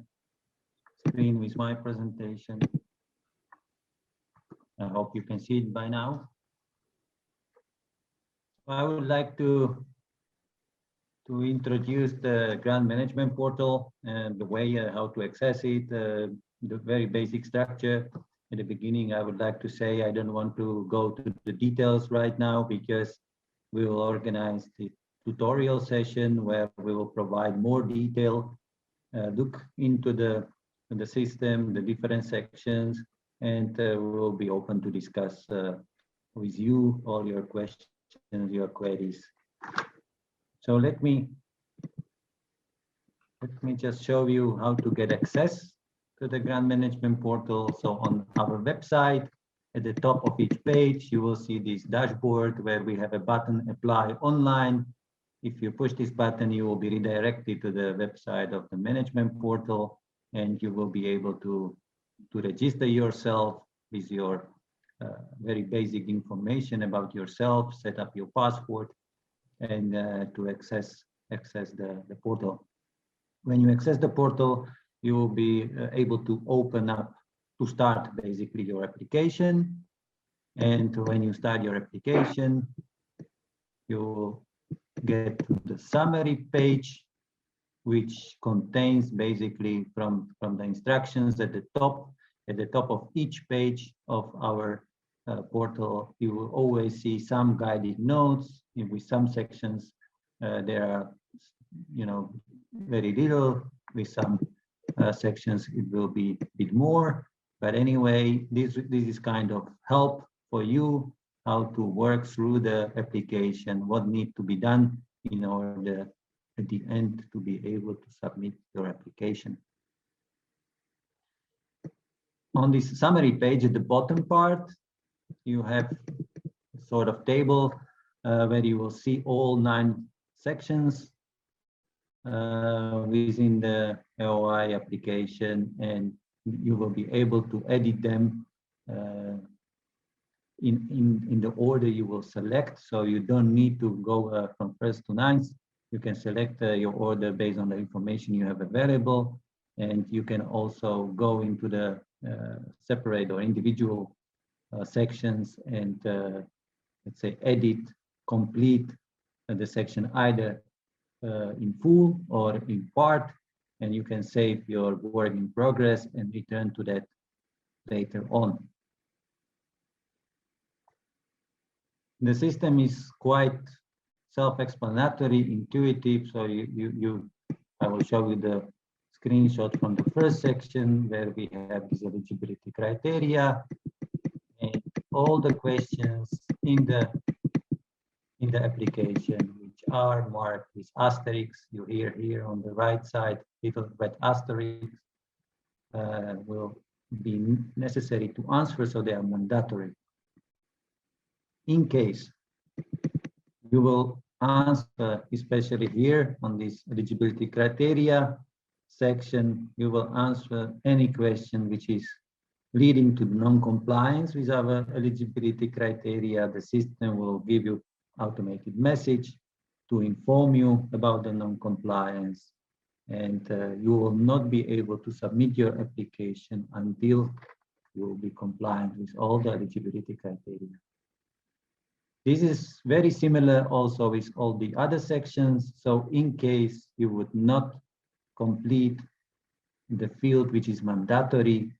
screen with my presentation. I hope you can see it by now. I would like to introduce the grant management portal and the way how to access it, the very basic structure. In the beginning, I would like to say I don't want to go to the details right now, because we will organize the tutorial session where we will provide more detail, look into the system, the different sections, and we will be open to discuss with you all your questions, your queries. So let me just show you how to get access to the grant management portal. So on our website, at the top of each page, you will see this dashboard where we have a button, Apply Online. If you push this button, you will be redirected to the website of the management portal, and you will be able to register yourself with your very basic information about yourself, set up your password, and to access the portal. When you access the portal, you will be able to open up to start basically your application. And when you start your application, you will get to the summary page, which contains basically from the instructions at the top of each page of our portal. You will always see some guided notes. With some sections there are, very little. With some sections it will be a bit more, but anyway, this is kind of help for you how to work through the application, what needs to be done in order at the end to be able to submit your application. On this summary page at the bottom part, you have a sort of table where you will see all 9 sections within the AOI application, and you will be able to edit them in the order you will select. So you don't need to go from first to ninth. You can select your order based on the information you have available, and you can also go into the separate or individual sections and let's say edit, complete the section either in full or in part, and you can save your work in progress and return to that later on. The system is quite self-explanatory, intuitive, so I will show you the screenshot from the first section where we have this eligibility criteria and all the questions in the application, which are marked with asterisks. You hear here on the right side, little red asterisks will be necessary to answer, so they are mandatory. In case you will answer, especially here on this eligibility criteria section, you will answer any question which is leading to non-compliance with our eligibility criteria. The system will give you automated message to inform you about the non-compliance, and you will not be able to submit your application until you will be compliant with all the eligibility criteria. This is very similar also with all the other sections. So in case you would not complete the field which is mandatory,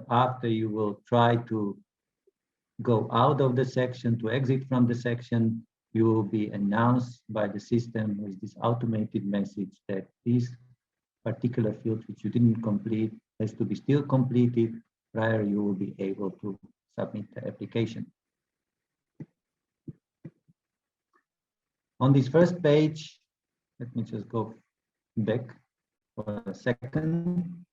after you will try to go out of the section, to exit from the section, you will be announced by the system with this automated message that this particular field which you didn't complete has to be still completed prior you will be able to submit the application. On this first page, let me just go back for a second.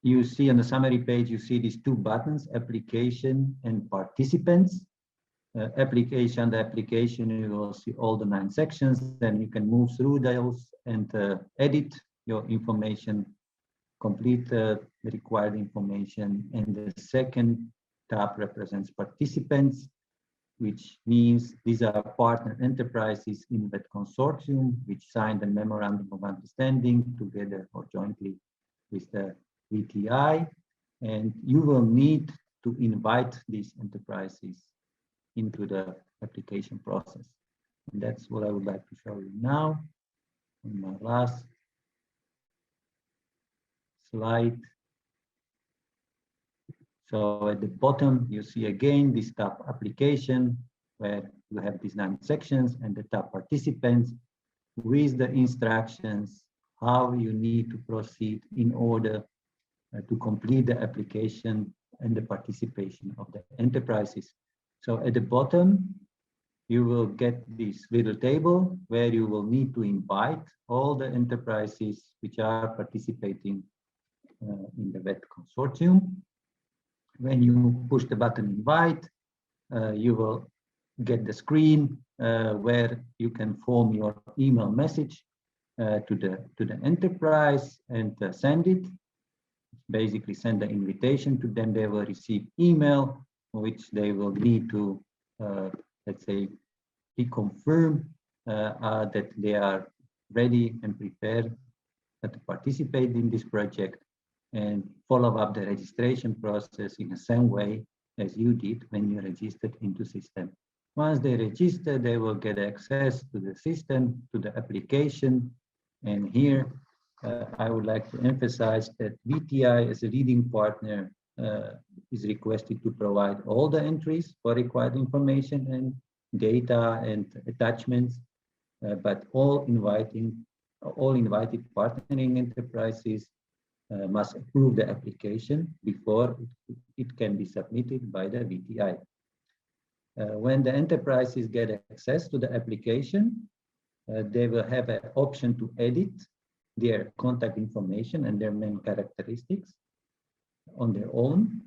You see on the summary page, you see these two buttons, application and participants. Application, the application, you will see all the 9 sections, then you can move through those and edit your information, complete the required information. And the second tab represents participants, which means these are partner enterprises in that consortium which signed a memorandum of understanding together or jointly with the VTI, and you will need to invite these enterprises into the application process. And that's what I would like to show you now on my last slide. So at the bottom, you see again this tab application, where you have these 9 sections, and the tab participants with the instructions how you need to proceed in order to complete the application and the participation of the enterprises. So at the bottom, you will get this little table where you will need to invite all the enterprises which are participating in the VET consortium. When you push the button invite, you will get the screen where you can form your email message to the enterprise and send it. Basically send the invitation to them. They will receive email which they will need to, let's say, reconfirm that they are ready and prepared to participate in this project, and follow up the registration process in the same way as you did when you registered into system. Once they register, they will get access to the system, to the application. And here, I would like to emphasize that VTI as a leading partner is requested to provide all the entries for required information and data and attachments, but all invited partnering enterprises must approve the application before it can be submitted by the VTI. When the enterprises get access to the application, they will have an option to edit their contact information and their main characteristics on their own.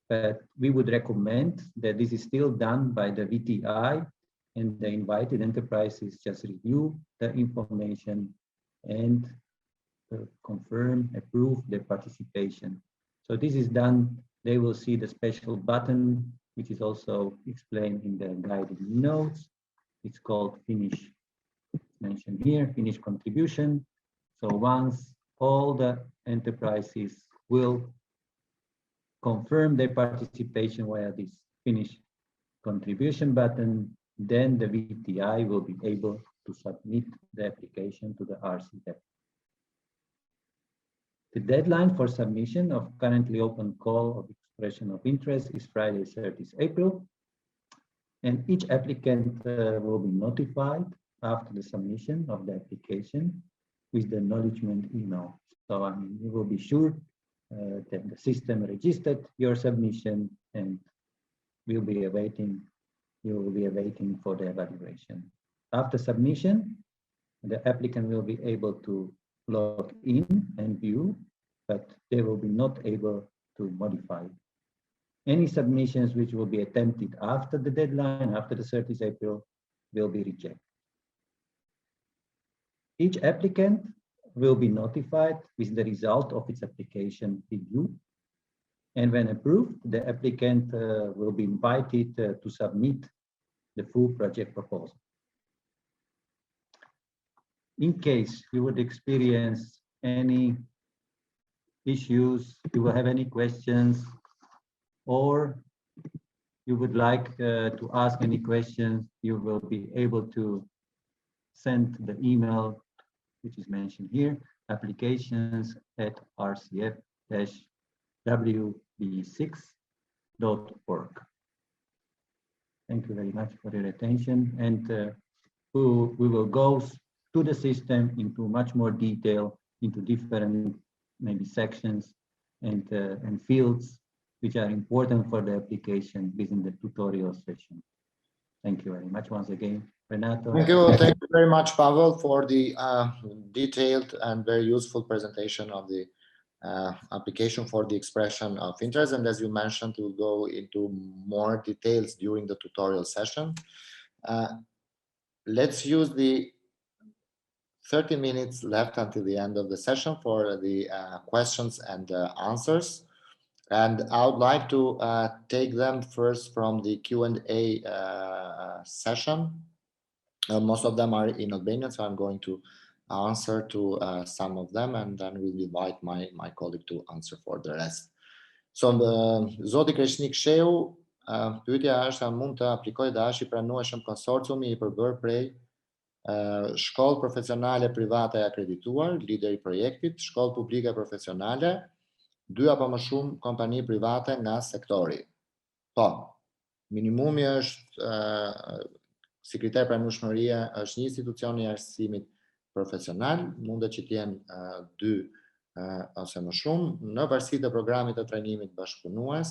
But we would recommend that this is still done by the VTI, and the invited enterprises just review the information and confirm, approve their participation. So this is done. They will see the special button, which is also explained in the guided notes. It's called finish, mentioned here, finish contribution. So once all the enterprises will confirm their participation via this finish contribution button, then the VTI will be able to submit the application to the RCTEP. The deadline for submission of currently open call of expression of interest is Friday, 30th April. And each applicant will be notified after the submission of the application with the acknowledgement email. So you will be sure that the system registered your submission, and you will be awaiting for the evaluation. After submission, the applicant will be able to log in and view, but they will be not able to modify. Any submissions which will be attempted after the deadline, after the 30th April, will be rejected. Each applicant will be notified with the result of its application review. And when approved, the applicant will be invited to submit the full project proposal. In case you would experience any issues, you will have any questions, or you would like to ask any questions, you will be able to send the email, which is mentioned here, applications@rcf-wb6.org. Thank you very much for your attention, and we will go to the system into much more detail, into different maybe sections and fields which are important for the application within the tutorial session. Thank you very much once again, Renato. Thank you very much, Pavel, for the detailed and very useful presentation of the application for the expression of interest. And as you mentioned, we'll go into more details during the tutorial session. Let's use the 30 minutes left until the end of the session for the questions and answers. And I would like to take them first from the Q&A session. Most of them are in Albanian, so I'm going to answer to some of them, and then we'll invite my colleague to answer for the rest. So, Zoti 𝗓𝗂𝗁𝗍, pyetja është a mund të aplikoj dashi pranueshëm konsorciumi I përbërë prej shkollë profesionale private e akredituar, lider I projektit, shkollë publike profesionale, 2 apo më shumë kompani private nga sektori. Po, minimumi është si kriter pranueshmëria është një institucion I arsimit profesional, mundet që t'jenë 2 ose më shumë, në varësi të programit të trajnimit bashkëpunues,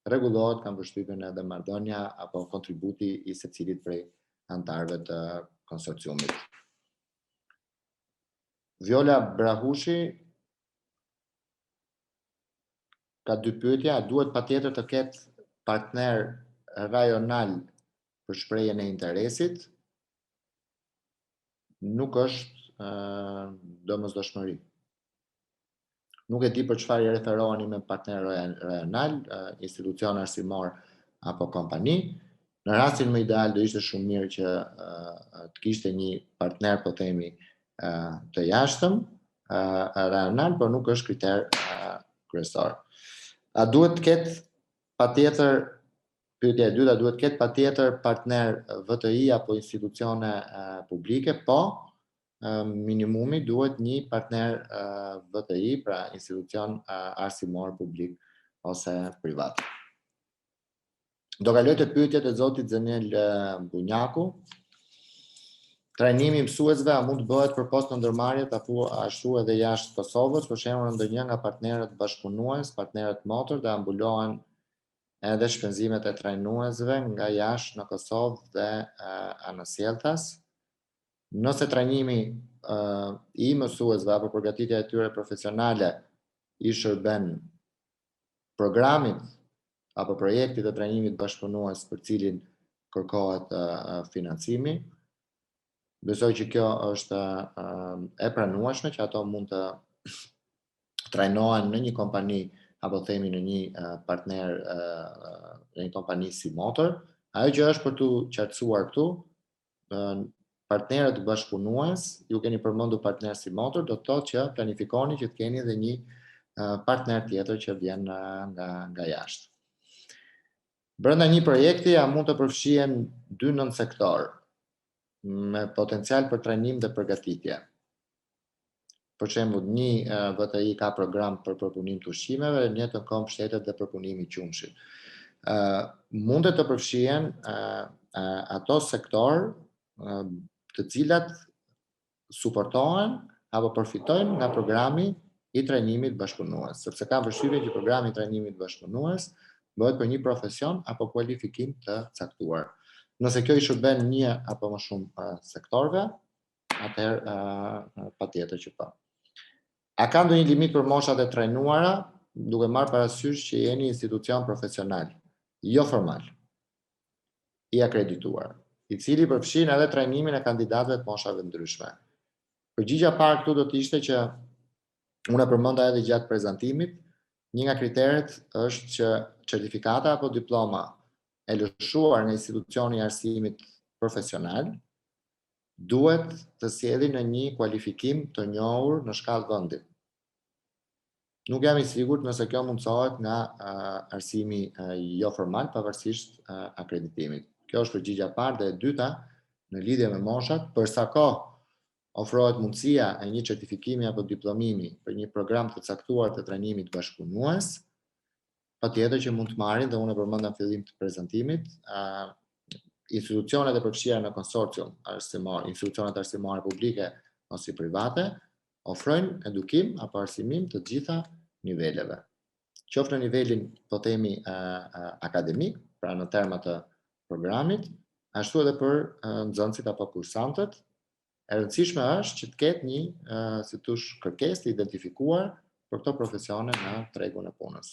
rregullohet kanë përshtypjen edhe marrëdhënia apo kontributi I secilit prej antarëve të konsorciumit. Vjolla Brahushi ka 2 pyetje, a duhet patjetër të ketë partner rajonal për shprehjen e interesit? Nuk është domosdoshmëri. Nuk e di për çfarë I referoheni me partner rajonal, institucion arsimor apo kompani. Në rastin më ideal do ishte shumë mirë që të kishte një partner, po themi, të jashtëm, rajonal, por nuk është kriter kryesor. A duhet të ketë patjetër, pyetja e dytë, a duhet të ketë patjetër partner VTI apo institucione publike? Po, minimumi duhet një partner VTI, pra institucion arsimor publik ose privat. Do kaloj te pyetjet e zotit Zeniel Bunjaku. Trajnimi I mësuesve a mund të bëhet për post në ndërmarrjet apo ashtu edhe jashtë Kosovës, për shembull ndonjë nga partnerët bashkëpunues, partnerët motor dhe ambulohen edhe shpenzimet e trajnuesve nga jashtë në Kosovë dhe anësjelltas. Nëse trajnimi I mësuesve apo përgatitja e tyre profesionale I shërben programit apo projektit të trajnimit bashkëpunues për cilin kërkohet financimi, besoj që kjo është e pranueshme, që ato mund të trajnohen në një kompani apo themi në një partner, në një kompani si motor. Ajo që është për të qartësuar këtu, partnerët bashkëpunues, ju keni përmendur partner si motor, do të thotë që planifikoni që të keni edhe një partner tjetër që vjen nga jashtë. Brenda një projekti a mund të përfshihen 2 nën sektor me potencial për trajnim dhe përgatitje. për shembull, një VTI ka program për përpunim të ushqimeve, në njëjtën kohë mbështetet dhe përpunimi i qumshit. Mundet të përfshihen ato sektor të cilat suportohen apo përfitojnë nga programi i trajnimit bashkëpunues, sepse ka përshtypjen që programi i trajnimit bashkëpunues bëhet për një profesion apo kualifikim të caktuar. Nëse kjo i shërben një apo më shumë sektorëve, atëherë patjetër që po. A ka ndonjë limit për moshat e trajnuara, duke marrë parasysh që jeni institucion profesional, jo formal, i akredituar, i cili përfshin edhe trajnimin e kandidatëve të moshave ndryshme? Përgjigjja parë këtu do të ishte që unë përmenda edhe gjatë prezantimit, një nga kriteret është që certifikata apo diploma e lëshuar nga institucioni i arsimit profesional duhet të sjellë në një kualifikim të njohur në shkallë vendi. Nuk jam i sigurt nëse kjo mundsohet nga arsimi jo formal pavarësisht akreditimit. Kjo është përgjigjja e parë. Dhe e dyta, në lidhje me moshat, për sa kohë ofrohet mundësia e një certifikimi apo diplomimi për një program të caktuar të trajnimit bashkëpunues, patjetër që mund të marrin, dhe unë e përmenda në fillim të prezantimit, institucionet e përfshira në konsorcium arsimor, institucionet arsimore publike ose private, ofrojnë edukim apo arsimim të gjitha niveleve. Qoftë në nivelin, po themi, akademik, pra në terma të programit, ashtu edhe për nxënësit apo kursantët. E rëndësishme është që të ketë një, si thosh, kërkesë të identifikuar për këto profesione në tregun e punës.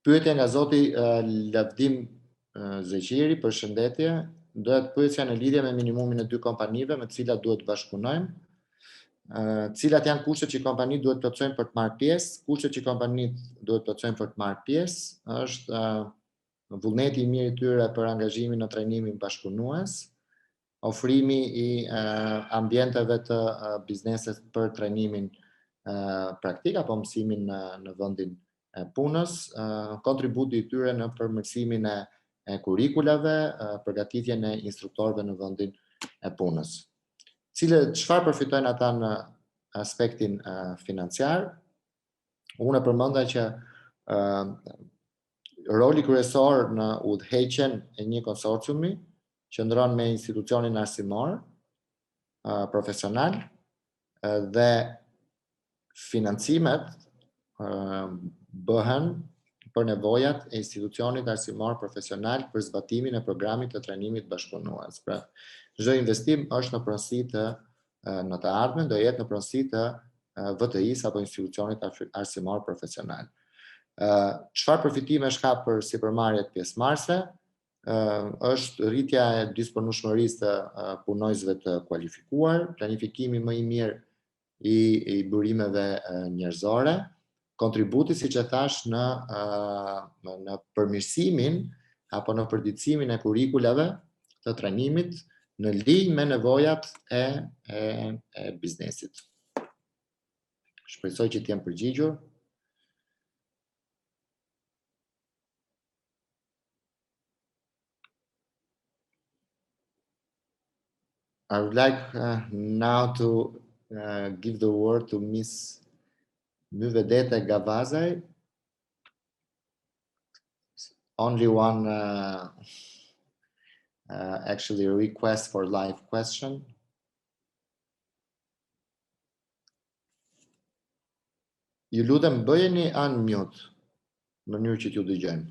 Pyetja nga zoti 𝗪𝗲𝗵𝗹𝗶, përshëndetje. Dohet pyetja në lidhje me minimumin e 2 kompanive me të cilat duhet bashkëpunojmë. Cilat janë kushtet që kompanitë duhet plotësojnë për të marrë pjesë? Kushtet që kompanitë duhet plotësojnë për të marrë pjesë është vullneti i mirë i tyre për angazhimin në trajnimin bashkëpunues, ofrimi i ambienteve të bizneset për trajnimin praktik apo mësimin në vendin e punës, kontributi i tyre në përmirësimin e kurikulave, përgatitjen e instruktorëve në vendin e punës. Çfarë përfitojnë ata në aspektin financiar? Unë përmenda që roli kryesor në udhëheqjen e një konsorciumi qëndron me institucionin arsimor profesional dhe financimet bëhen për nevojat e institucionit arsimor profesional për zbatimin e programit të trajnimit bashkëpunues. Pra, çdo investim është në pronësi të në të ardhmen do jetë në pronësi të VTI-s apo institucionit arsimor profesional. Çfarë përfitimesh ka për sipërmarrjet pjesëmarrëse? Është rritja e disponueshmërisë të punojësve të kualifikuar, planifikimi më i mirë i burimeve njerëzore, kontributi, siç e thash, në përmirësimin apo në përditësimin e kurikulave të trajnimit në linjë me nevojat e biznesit. Shpresoj që t'jem përgjigjur. I would like now to give the word to Ms. 𝗵𝗲𝗥𝗲𝗵𝗶 𝗥𝗲𝗴𝗏. Only one actually request for live question. Ju lutem bëjeni unmute në mënyrë që t'ju dëgjojmë.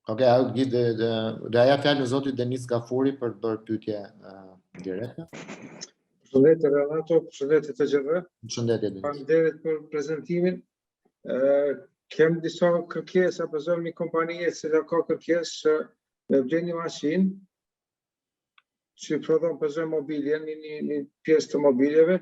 Okay, I would give the aja fjalë në zotit Denis Gafuri për të bërë pyetje direkte. Përshëndetje Renato, përshëndetje të gjithëve. Përshëndetje Denis. Faleminderit për prezantimin. Kem disa kërkesa për zëmë një kompanije që ka kërkesë që me ble një mashinë që prodhon për zëmë mobilje, një pjesë të mobiljeve,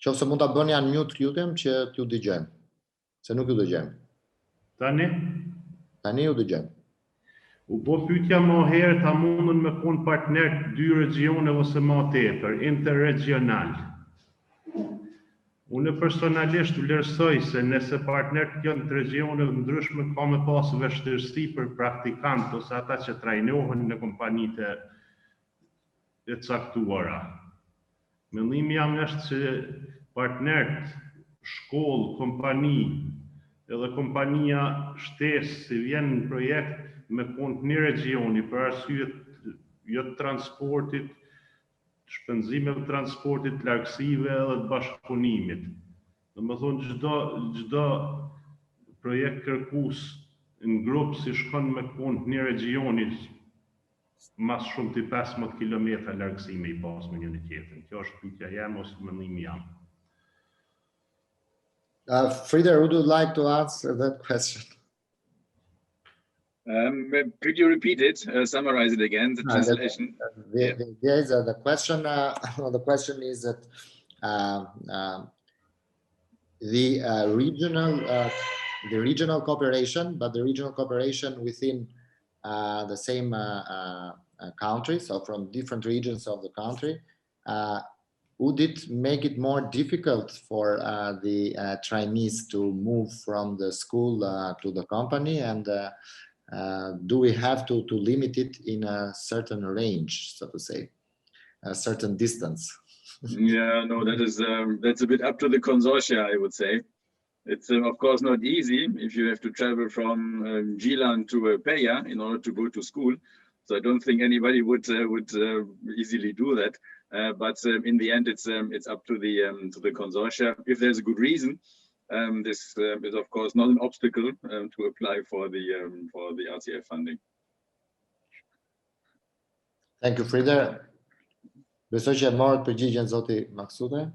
Qofse mund ta bëni unmute, lutem, që t'ju dëgjojmë. Se nuk ju dëgjojmë. Tani? Tani ju dëgjojmë. U bo pyetja më herët a mundën me konë partner të dy regione ose më tepër, interregional. Unë personalisht u vlerësoj se nëse partnerët janë të regioneve ndryshme ka me pas vështirësi për praktikant ose ata që trajnohen në kompanitë e caktuara. Mendimi jam është se partnerët, shkollë, kompani, edhe kompania shtesë si vjen në projekt me konë një regioni për arsyet jo të transportit, shpenzimeve të transportit, largësive edhe të bashkëpunimit. Domethënë çdo projekt kërkues në grup si shkon me konë një regioni mas shumë të 15 kilometra largësime i pas me njëri tjetrin. Kjo është pyetja jam ose mendimi jam. Frieder, would you like to answer that question? Could you repeat it? Summarize it again. The translation. The question. The question is that the regional cooperation, but the regional cooperation within the same country, so from different regions of the country, would it make it more difficult for the trainees to move from the school to the company, and do we have to limit it in a certain range, so to say, a certain distance? Yeah, no, that's a bit up to the consortia, I would say. It's of course not easy if you have to travel from Ghil'an to 𝗶𝗶𝗏 in order to go to school. So I don't think anybody would easily do that. But in the end, it's up to the consortia. If there's a good reason, this is of course not an obstacle to apply for the RCF funding. Thank you, Frieder. Besoj që morët përgjigjen zoti Maksude.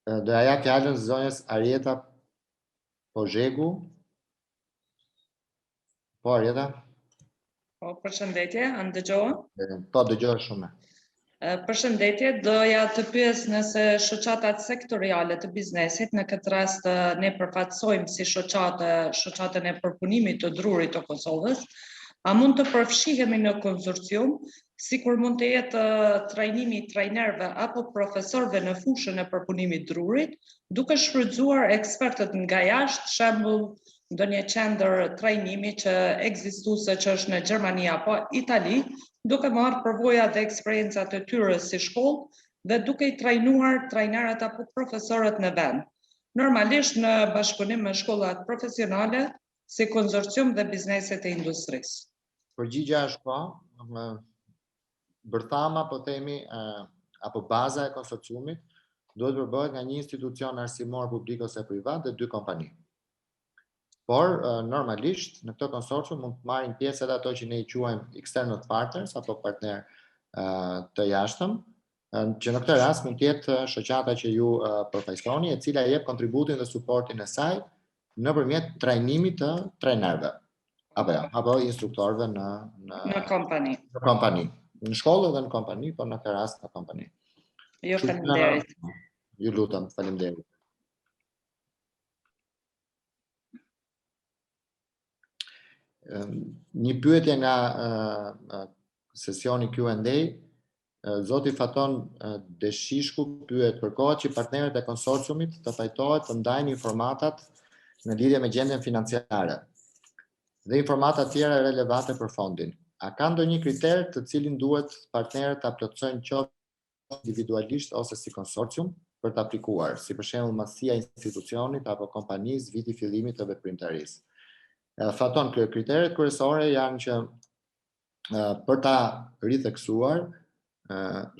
Do ja fjalën zonjës Arieta Pozhegu. Po, Arieta? Po, përshëndetje, a ndëgjohen? Po, dëgjohet shumë. Përshëndetje, doja të pyes nëse shoqatat sektoriale të biznesit, në këtë rast ne përfaqësojmë si shoqatën e përpunimit të drurit të Kosovës, a mund të përfshihemi në konsorcium, sikur mund të jetë trajnimi i trajnerëve apo profesorëve në fushën e përpunimit drurit, duke shfrytzuar ekspertët nga jashtë, shembull ndonjë qendër trajnimi që ekzistuese që është në Gjermani apo Itali, duke marrë përvojat dhe eksperiencat e tyre si shkollë dhe duke i trajnuar trajnerët apo profesorët në vend. Normalisht në bashkëpunim me shkollat profesionale, si konsorcium dhe bizneset e industrisë. Përgjigja është po, bërthama po themi apo baza e konsorciumit duhet përbëhet nga një institucion arsimor publik ose privat dhe dy kompani. Por normalisht në këtë konsorcium mund të marrin pjesë edhe ato që ne i quajmë external partners apo partner të jashtëm, që në këtë rast mund të jetë shoqata që ju përfaqësoni, e cila jep kontributin dhe suportin e saj nëpërmjet trajnimit të trajnerëve apo instruktorëve në kompani. Në kompani. Në shkollë dhe në kompani, por në këtë rast në kompani. Jo, faleminderit. Ju lutem, faleminderit. Një pyetje nga sesioni Q&A, zoti Faton Deshishku pyet, kërkohet që partnerët e konsorciumit të pajtohet të ndajnë informatat në lidhje me gjendjen financiare dhe informata tjera relevante për fondin. A ka ndonjë kriter të cilin duhet partnerët të plotësojnë qoftë individualisht ose si konsorcium për të aplikuar, si për shembull madhësia e institucionit apo kompanisë, viti fillimit të veprimtarisë? Faton, kriteret kryesore janë që për ta ritheksuar,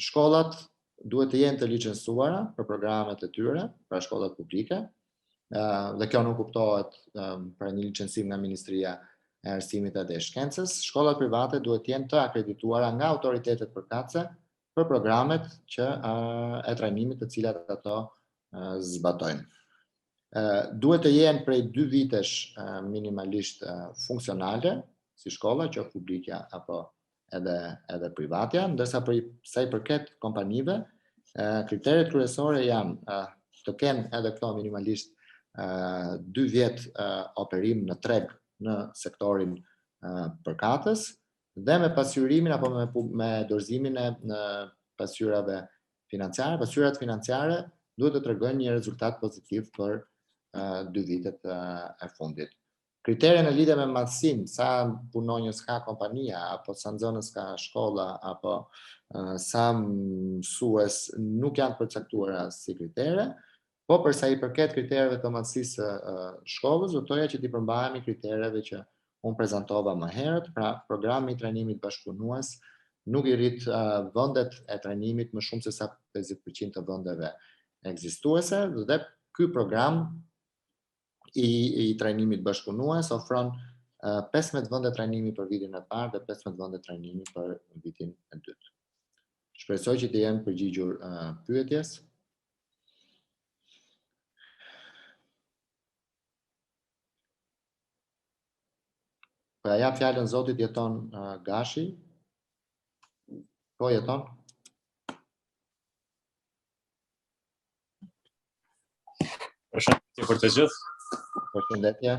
shkollat duhet të jenë të licencuara për programet e tyre, pra shkollat publike, dhe kjo nuk kuptohet për një licencim nga Ministria e Arsimit dhe Shkencës. Shkollat private duhet të jenë të akredituara nga autoritetet përkatëse për programet e trajnimit të cilat ato zbatojnë. Duhet të jenë prej 2 vitesh minimalisht funksionale, si shkolla, që publikja apo edhe privatja, ndërsa për sa i përket kompanive, kriteret kryesore janë të kenë edhe këto minimalisht 2 vjet operim në treg në sektorin përkatës dhe me pasqyrimin apo me dorëzimin e pasqyrave financiare. Pasqyrat financiare duhet të tregojnë një rezultat pozitiv për 2 vitet e fundit. Kriterja në lidhje me madhësinë, sa punonjës ka kompania, apo sa nxënës ka shkolla, apo sa mësues nuk janë përcaktuara si kritere, po për sa i përket kritereve të madhësisë së shkollës, do thoya që t'i përmbahemi kritereve që unë prezantova më herët, pra programi i trajnimit bashkëpunues nuk i rrit vendet e trajnimit më shumë se sa 50% të vendeve ekzistuese, dhe ky program i trajnimit bashkëpunues ofron 15 vende trajnimi për vitin e parë dhe 15 vende trajnimi për vitin e dytë. Shpresoj që të jem përgjigjur pyetjes. Po ja jap fjalën zotit Jeton Gashi. Po Jeton. Përshëndetje për të gjithë. Përshëndetje.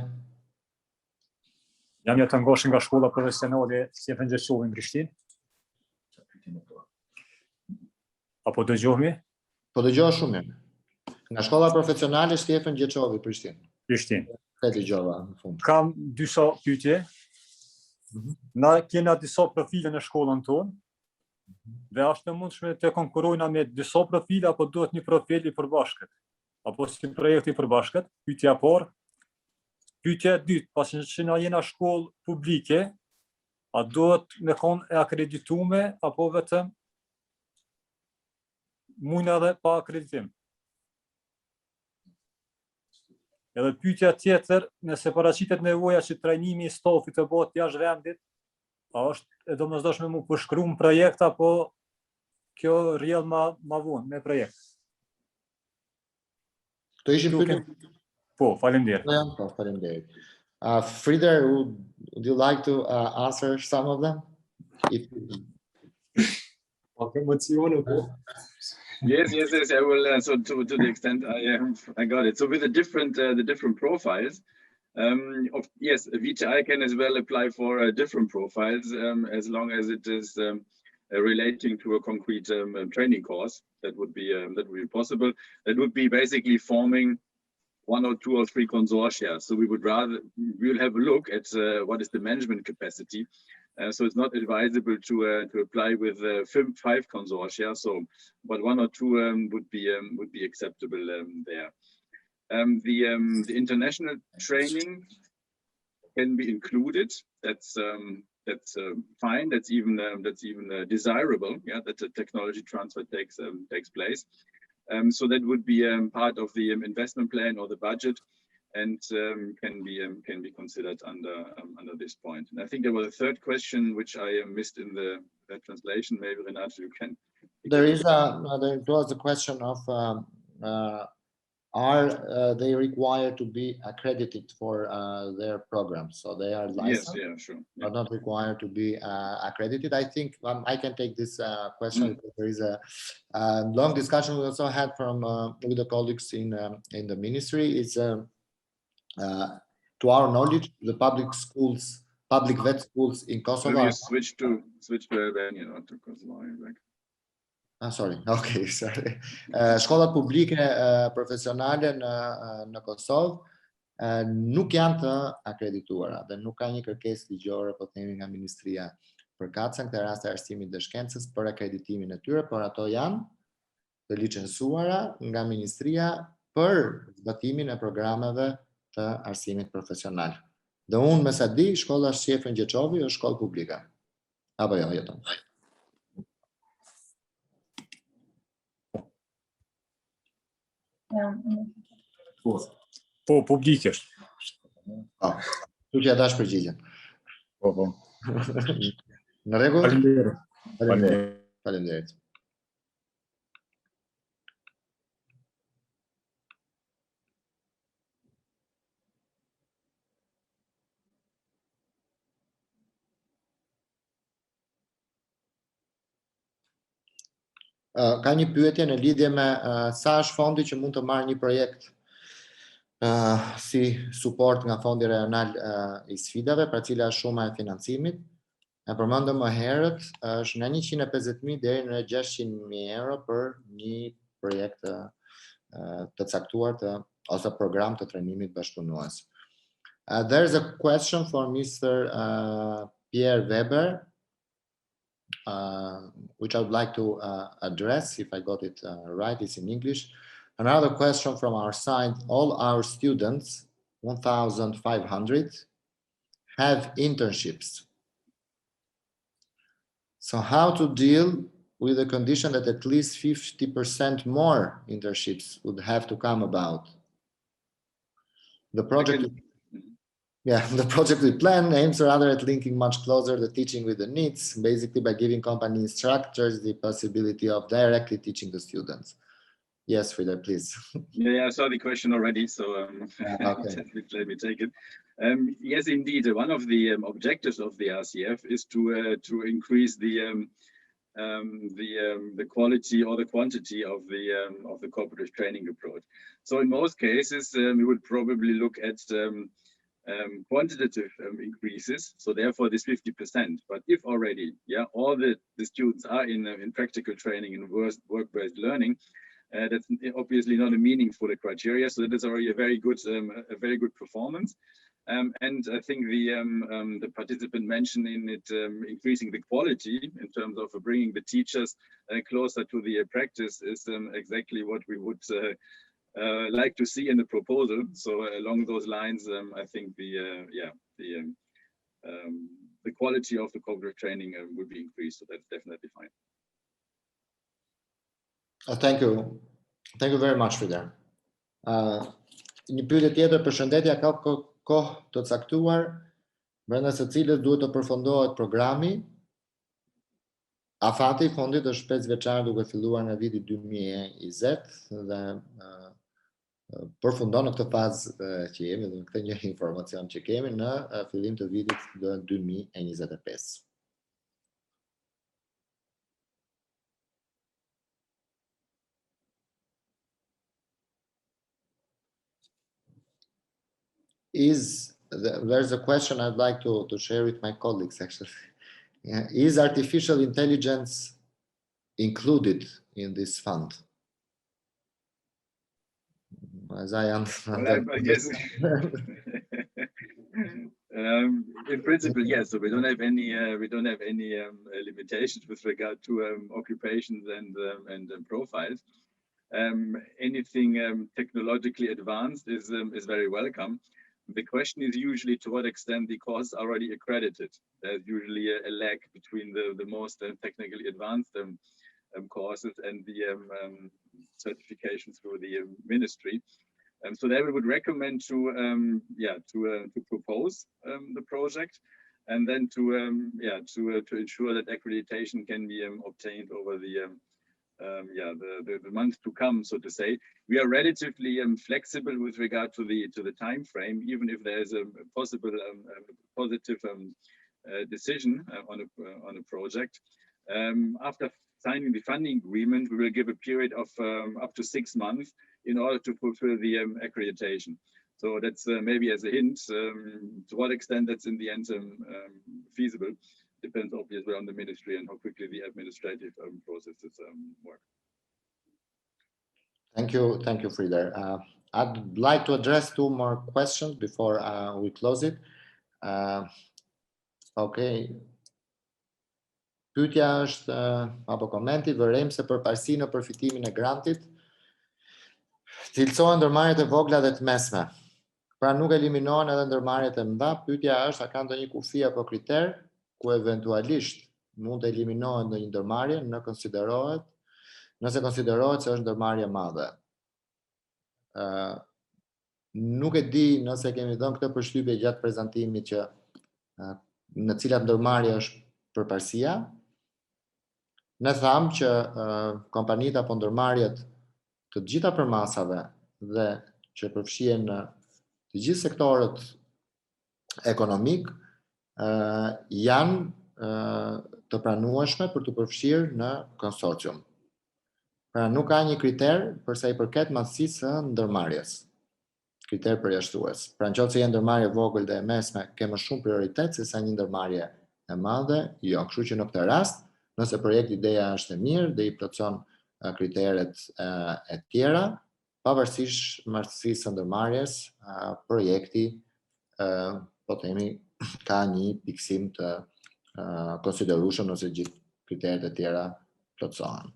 Jam Jeton Gashi nga shkolla profesionale 𝗵𝗵𝗹𝗶𝗹𝗶 në Prishtinë. Apo dëgjohemi? Po dëgjohesh shumë mirë. Nga shkolla profesionale 𝗵𝗵𝗹𝗶𝗹𝗶 Prishtinë. Te dëgjova në fund. Kam disa pyetje. Na kena disa profile në shkollën tonë. Dhe është e mundshme të konkurrojna me disa profile apo duhet një profil i përbashkët? Apo si projekt i përbashkët? Pyetja e parë. Pyetja e dytë, pasi që na jena shkollë publike, a duhet me qenë e akredituar apo vetëm mund edhe pa akreditim? Edhe pyetja tjetër, nëse paraqitet nevoja që trajnimi i stafit të bëhet jashtë vendit, a është e domosdoshme mu përshkruaj në projekt apo kjo rrjedh ma vonë me projekt? Këto ishin pyetje. Po, faleminderit. Po, faleminderit. Frieder, would you like to answer some of them? Yes, I will. So to the extent I got it. So with the different profiles, yes, 𝗵𝗳𝗏 can as well apply for different profiles as long as it is relating to a concrete training course. That would be possible. That would be basically forming 1 or 2 or 3 consortia. So we'll have a look at what is the management capacity. So it's not advisable to apply with 5 consortia. So, but 1 or 2 would be acceptable there. The international training can be included. That's fine. That's even desirable. Yeah, that the technology transfer takes place. So that would be part of the investment plan or the budget, and can be considered under this point. And I think there was a third question which I missed in the translation. Maybe Renate, you can. There was a question of are they required to be accredited for their programs? So they are licensed, yes, yeah, sure, yeah. But not required to be accredited. I think I can take this question. There is a long discussion we also had with the colleagues in the ministry. It's to our knowledge, the public vet schools in Kosovo. Maybe switch to Albania, not to Kosovo. Sorry. Okay, sorry. Shkollat publike profesionale në Kosovë nuk janë të akredituara dhe nuk ka një kërkesë ligjore, po themi, nga Ministria përkatëse në këtë rast e Arsimit dhe Shkencës për akreditimin e tyre, por ato janë të licencuara nga Ministria për zbatimin e programeve të arsimit profesional. Dhe unë me sa di, shkolla 𝗵𝗵𝗹𝗶𝗶𝗹𝗶 është shkollë publike. Apo jo, Jeton? Po, publike është. Tu që ja dash përgjigjen. Po. Në rregull? Faleminderit. Faleminderit. Ka një pyetje në lidhje me sa është fondi që mund të marrë një projekt si suport nga Fondi Rajonal I Sfidave, pra cila është shuma e financimit. E përmendëm më herët, është nga 150.000 deri në 600.000 euro për një projekt të caktuar ose program të trajnimit bashkëpunues. There is a question for Mr. 𝗵𝗵𝗶𝗹𝗶, which I would like to address, if I got it right, it's in English. Another question from our side: all our students, 1,500, have internships. So how to deal with the condition that at least 50% more internships would have to come about? The project, the project we plan aims rather at linking much closer the teaching with the needs, basically by giving company instructors the possibility of directly teaching the students. Yes, 𝗲𝗏, please. Yeah, I saw the question already, so okay. let me take it. Yes, indeed, one of the objectives of the RCF is to increase the quality or the quantity of the cooperative training approach. So in most cases, we would probably look at quantitative increases. So therefore, this 50%. But if already, all the students are in practical training and work-based learning, that's obviously not a meaningful criteria. So that is already a very good performance. And I think the participant mentioned in it increasing the quality in terms of bringing the teachers closer to the practice is exactly what we would like to see in the proposal. So along those lines, I think the quality of the cooperative training would be increased. So that's definitely fine. Thank you. Thank you very much for that. Një pyetje tjetër, përshëndetja, ka kohë të caktuar brenda së cilës duhet të përfundohet programi. Afati I fondit është 5 vjeçar duke filluar nga viti 2020 dhe përfundon në këtë fazë që jemi, dhe këtë një informacion që kemi në fillim të vitit 2025. There's a question I'd like to share with my colleagues, actually. Is artificial intelligence included in this fund? As I understand. Well, I guess in principle, yes. So we don't have any limitations with regard to occupations and profiles. Anything technologically advanced is very welcome. The question is usually to what extent the courses are already accredited. There's usually a lag between the most technically advanced courses and the certification through the ministry. So there we would recommend to propose the project, and then to ensure that accreditation can be obtained over the months to come, so to say. We are relatively flexible with regard to the time frame, even if there is a possible positive decision on a project. After signing the funding agreement, we will give a period of up to 6 months in order to fulfill the accreditation. So that's maybe as a hint. To what extent that's in the end feasible depends obviously on the ministry and how quickly the administrative processes work. Thank you, 𝗲𝗏. I'd like to address 2 more questions before we close it. Okay. Pyetja është apo komenti: vërejmë se për parësi në përfitimin e grantit cilësohen ndërmarrjet e vogla dhe të mesme. Pra nuk eliminohen edhe ndërmarrjet e mëdha. Pyetja është: a ka ndonjë kufi apo kriter ku eventualisht mund të eliminohet ndonjë ndërmarrje nëse konsiderohet se është ndërmarrje madhe. Nuk e di nëse kemi dhënë këtë përshtypje gjatë prezantimit që në cilat ndërmarrje është përparësia. Ne thamë që kompanitë apo ndërmarrjet të gjitha përmasave dhe që përfshihen në të gjithë sektorët ekonomik janë të pranueshme për të përfshirë në konsorcium. Pra nuk ka një kriter për sa I përket madhësisë së ndërmarrjes. kriter përjashtues. Pra nëse janë ndërmarrje vogël dhe e mesme, ke më shumë prioritet se sa një ndërmarrje e madhe, jo. Kështu që në këtë rast, nëse projekti ideja është e mirë dhe i plotëson kriteret e tjera, pavarësisht marrësisë së ndërmarrjes, projekti po themi ka një pikësim të konsiderueshëm nëse gjithë kriteret e tjera plotësohen.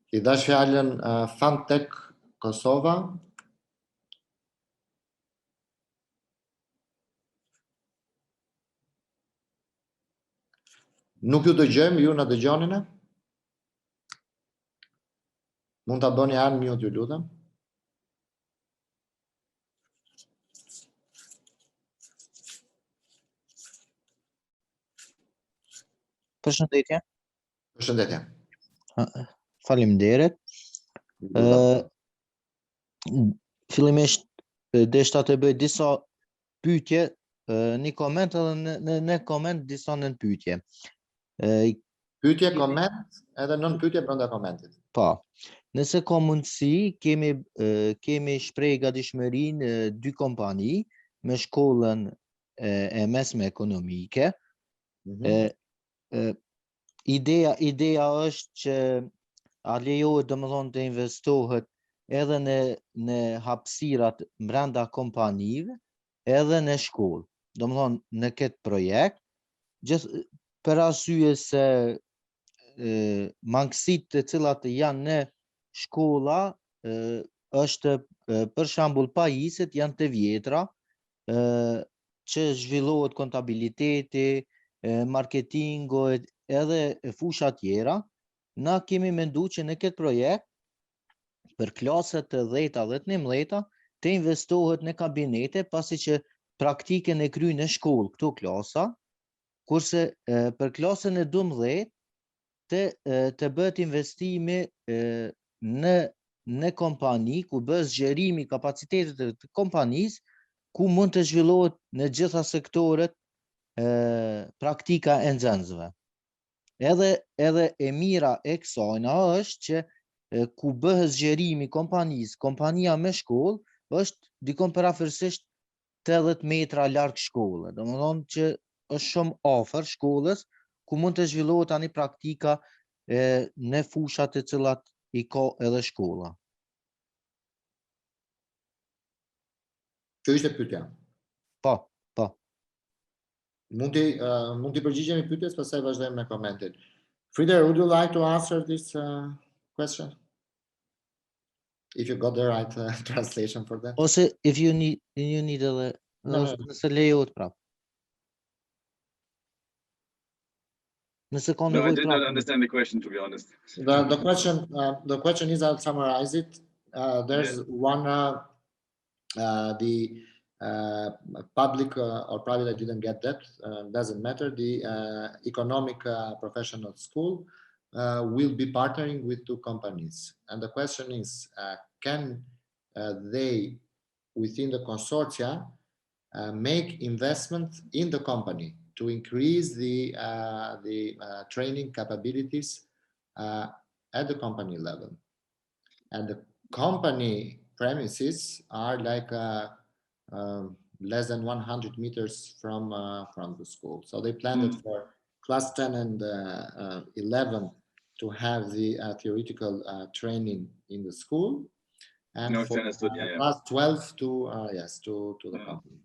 I dash fjalën Fantech Kosova. Nuk ju dëgjojmë, ju na dëgjoni ne? Mund ta bëni unmute, ju lutem. Përshëndetje. Përshëndetje. Faleminderit. Fillimisht deshta të bëj disa pyetje, një koment edhe në koment disa nën pyetje. Pyetje, koment, edhe nën pyetje brenda komentit. Po. Nëse ka mundësi, kemi shpreh gatishmërinë dy kompani me shkollën e mesme ekonomike. Ideja është që a lejohet domethënë të investohet edhe në hapësirat brenda kompanive, edhe në shkollë. Domethënë në këtë projekt, për arsye se mangësitë të cilat janë në shkolla është për shembull pajisjet janë të vjetra, që zhvillohet kontabiliteti, marketingu edhe fusha tjera. Na kemi menduar që në këtë projekt për klaset të 10 dhe të 11 të investohet në kabinete, pasi që praktikën e kryejnë në shkollë këto klasa, kurse për klasën e 12 të bëhet investimi në kompani, ku bëhet zgjerimi i kapacitetit të kompanisë, ku mund të zhvillohet në gjitha sektoret praktika e nxënësve. Edhe e mira e kësajna është që ku bëhet zgjerimi i kompanisë, kompania me shkollë është dikon përafërsisht 80 metra larg shkollës. Domethënë që është shumë afër shkollës, ku mund të zhvillohet tani praktika në fushat të cilat i ka edhe shkolla. Kjo ishte pyetja. Po. Mund t'i përgjigjemi pyetjes, pastaj vazhdojmë me komentin. Frieder, would you like to answer this question? If you got the right translation for that. Ose if you need edhe nëse lejohet prap. Nëse ka No, I nevojë did not understand the question, to be honest. The question is, I'll summarize it. There's one, the public or private, I didn't get that, doesn't matter. The economic professional school will be partnering with two companies. And the question is, can they, within the consortia, make investment in the company to increase the training capabilities at the company level? And the company premises are like less than 100 meters from the school. So they planned it for class 10 and 11 to have the theoretical training in the school, and No, for understood, class 12 to the company.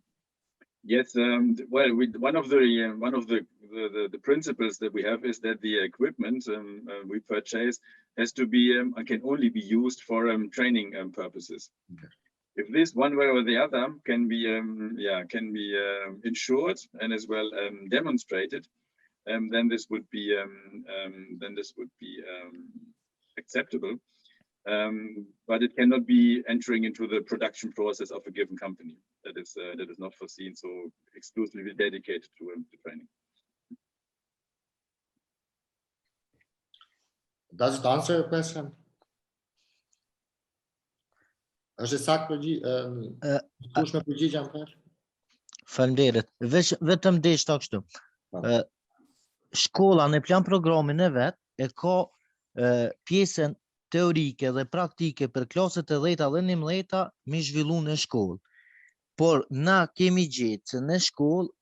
Yes, well, one of the principles that we have is that the equipment we purchase has to be can only be used for training purposes. Okay. If this one way or the other can be ensured and as well demonstrated, then this would be acceptable. But it cannot be entering into the production process of a given company. That is not foreseen, so exclusively dedicated to training. Does it answer your question? Është saktë përgjigje? Kush më përgjigje më parë? Faleminderit. Vetëm deshta kështu. Shkolla në plan programin e vet e ka pjesën teorike dhe praktike për klaset e 10 dhe 11 mi zhvillu në shkollë. Por na kemi gjetë se në shkollë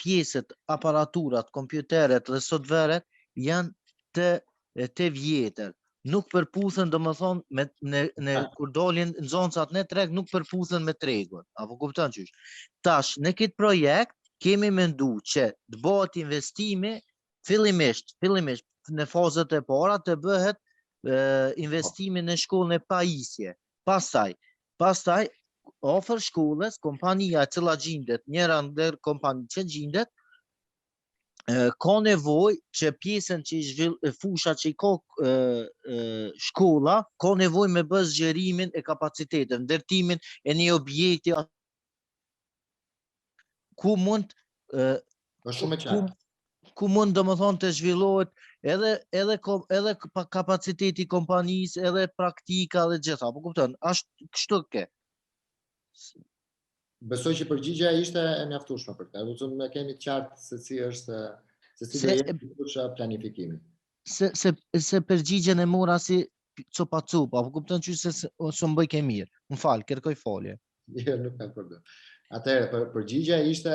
pjesët, aparaturat, kompjuteret dhe software-et janë të vjetër. Nuk përputhen, domethënë, kur dolin nxënësat në treg, nuk përputhen me tregun. Apo kupton qysh? Tash, në këtë projekt kemi mendu që të bëhet investimi fillimisht në fazat e para të bëhet investimi në shkollën e pajisje. Pastaj ofër shkollës, kompania që la gjindet, njëra ndër kompani që gjindet, ka nevojë që pjesën që fusha që i ka shkolla, ka nevojë me bë zgjerimin e kapacitetit, ndërtimin e një objekti ku mund ku mund domethënë të zhvillohet edhe kapaciteti i kompanisë, edhe praktika dhe gjitha, po kupton? Ashtu kështu ke. Besoj që përgjigjja ishte e mjaftueshme për këtë. Do të kemi të qartë se si është do jetë planifikimi. Se përgjigjen e mora si 𝗧𝗵𝗶𝗶𝗶, apo kupton që se më bëj ke mirë. Më fal, kërkoj falje. Jo, nuk ka problem. Atëherë, përgjigja ishte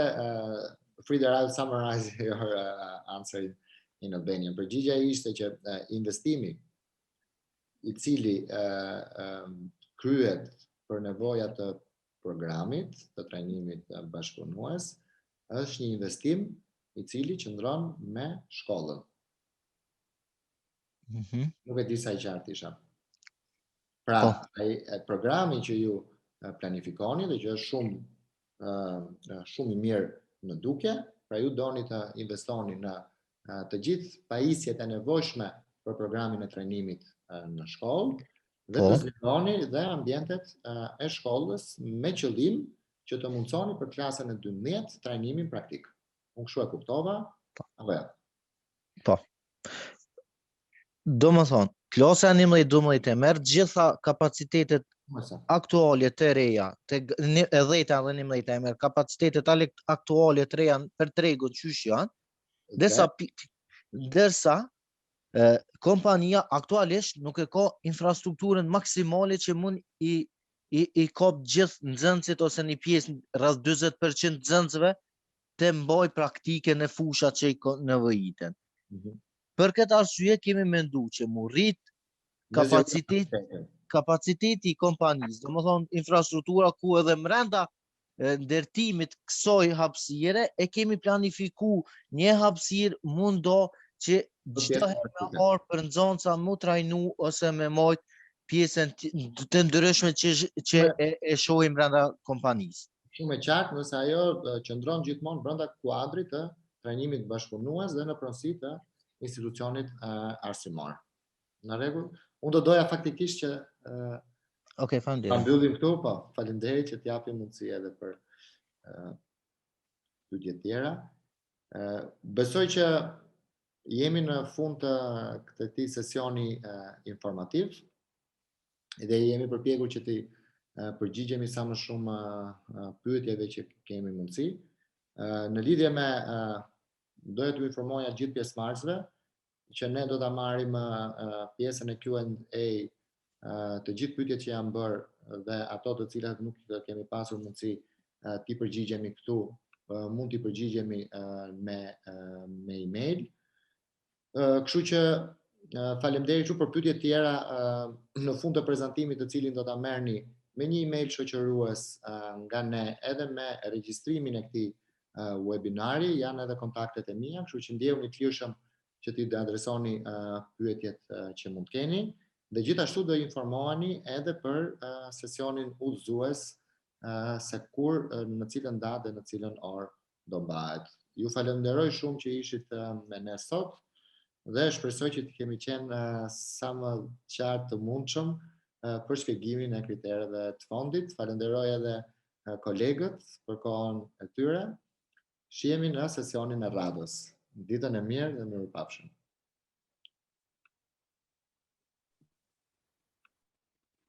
free the right summarize your answer in Albanian. Përgjigja ishte që investimi i cili kryhet për nevojat të programit të trajnimit bashkëpunues është një investim i cili qëndron me shkollën. Nuk e di sa i qartë isha. Pra, programi që ju planifikoni dhe që është shumë i mirë në duke, pra ju doni të investoni në të gjithë pajisjet e nevojshme për programin e trajnimit në shkollë, dhe të zhvilloni dhe ambientet e shkollës me qëllim që të mundsoni për klasën e 12 trajnimin praktik. Unë kështu e kuptova, apo jo? Po. Domethënë, klasa 11-12 e merr gjitha kapacitetet aktuale të reja, e 10 dhe 11 e merr kapacitetet aktuale të reja për tregun qysh janë, ndërsa kompania aktualisht nuk e ka infrastrukturën maksimale që mund i kap gjithë nxënësit ose një pjesë rreth 40% nxënësve të mbaj praktike në fushat që i nevojiten. Për këtë arsye kemi menduar që mu rrit kapaciteti i kompanisë, domethënë infrastruktura ku edhe brenda ndërtimit kësaj hapësire e kemi planifikuar një hapësirë mundo që çdo herë me orë për nxënësa mu trajnu ose me majt pjesën të ndryshme që e shohim brenda kompanisë. Shumë e qartë, nëse ajo qëndron gjithmonë brenda kuadrit të trajnimit bashkëpunues dhe në pronësi të institucionit arsimor. Në rregull? Unë do doja faktikisht që ta mbyllim këtu, po faleminderit që t'japim mundësi edhe për pyetje tjera. Besoj që jemi në fund të këtij sesioni informativ dhe jemi përpjekur që të përgjigjemi sa më shumë pyetjeve që kemi mundësi. Në lidhje me doja t'ju informoja gjithë pjesëmarrësve që ne do ta marrim pjesën e Q&A të gjithë pyetjet që janë bërë dhe ato të cilat nuk kemi pasur mundësi t'i përgjigjemi këtu, mund t'i përgjigjemi me email. Kështu që faleminderit shumë për pyetjet tjera në fund të prezantimit të cilin do ta merrni me një email shoqërues nga ne edhe me regjistrimin e këtij webinari, janë edhe kontaktet e mia, kështu që ndjehuni të lirshëm që t'i adresoni pyetjet që mund të keni, dhe gjithashtu do informoheni edhe për sesionin udhëzues se kur, në cilën datë dhe në cilën orë do mbahet. Ju falenderoj shumë që ishit me ne sot dhe shpresoj që të kemi qenë sa më qartë të mundshëm për shpjegimin e kritereve të fondit. Falenderoj edhe kolegët për kohën e tyre. Shihemi në sesionin e radhës. Ditën e mirë dhe mirupafshim.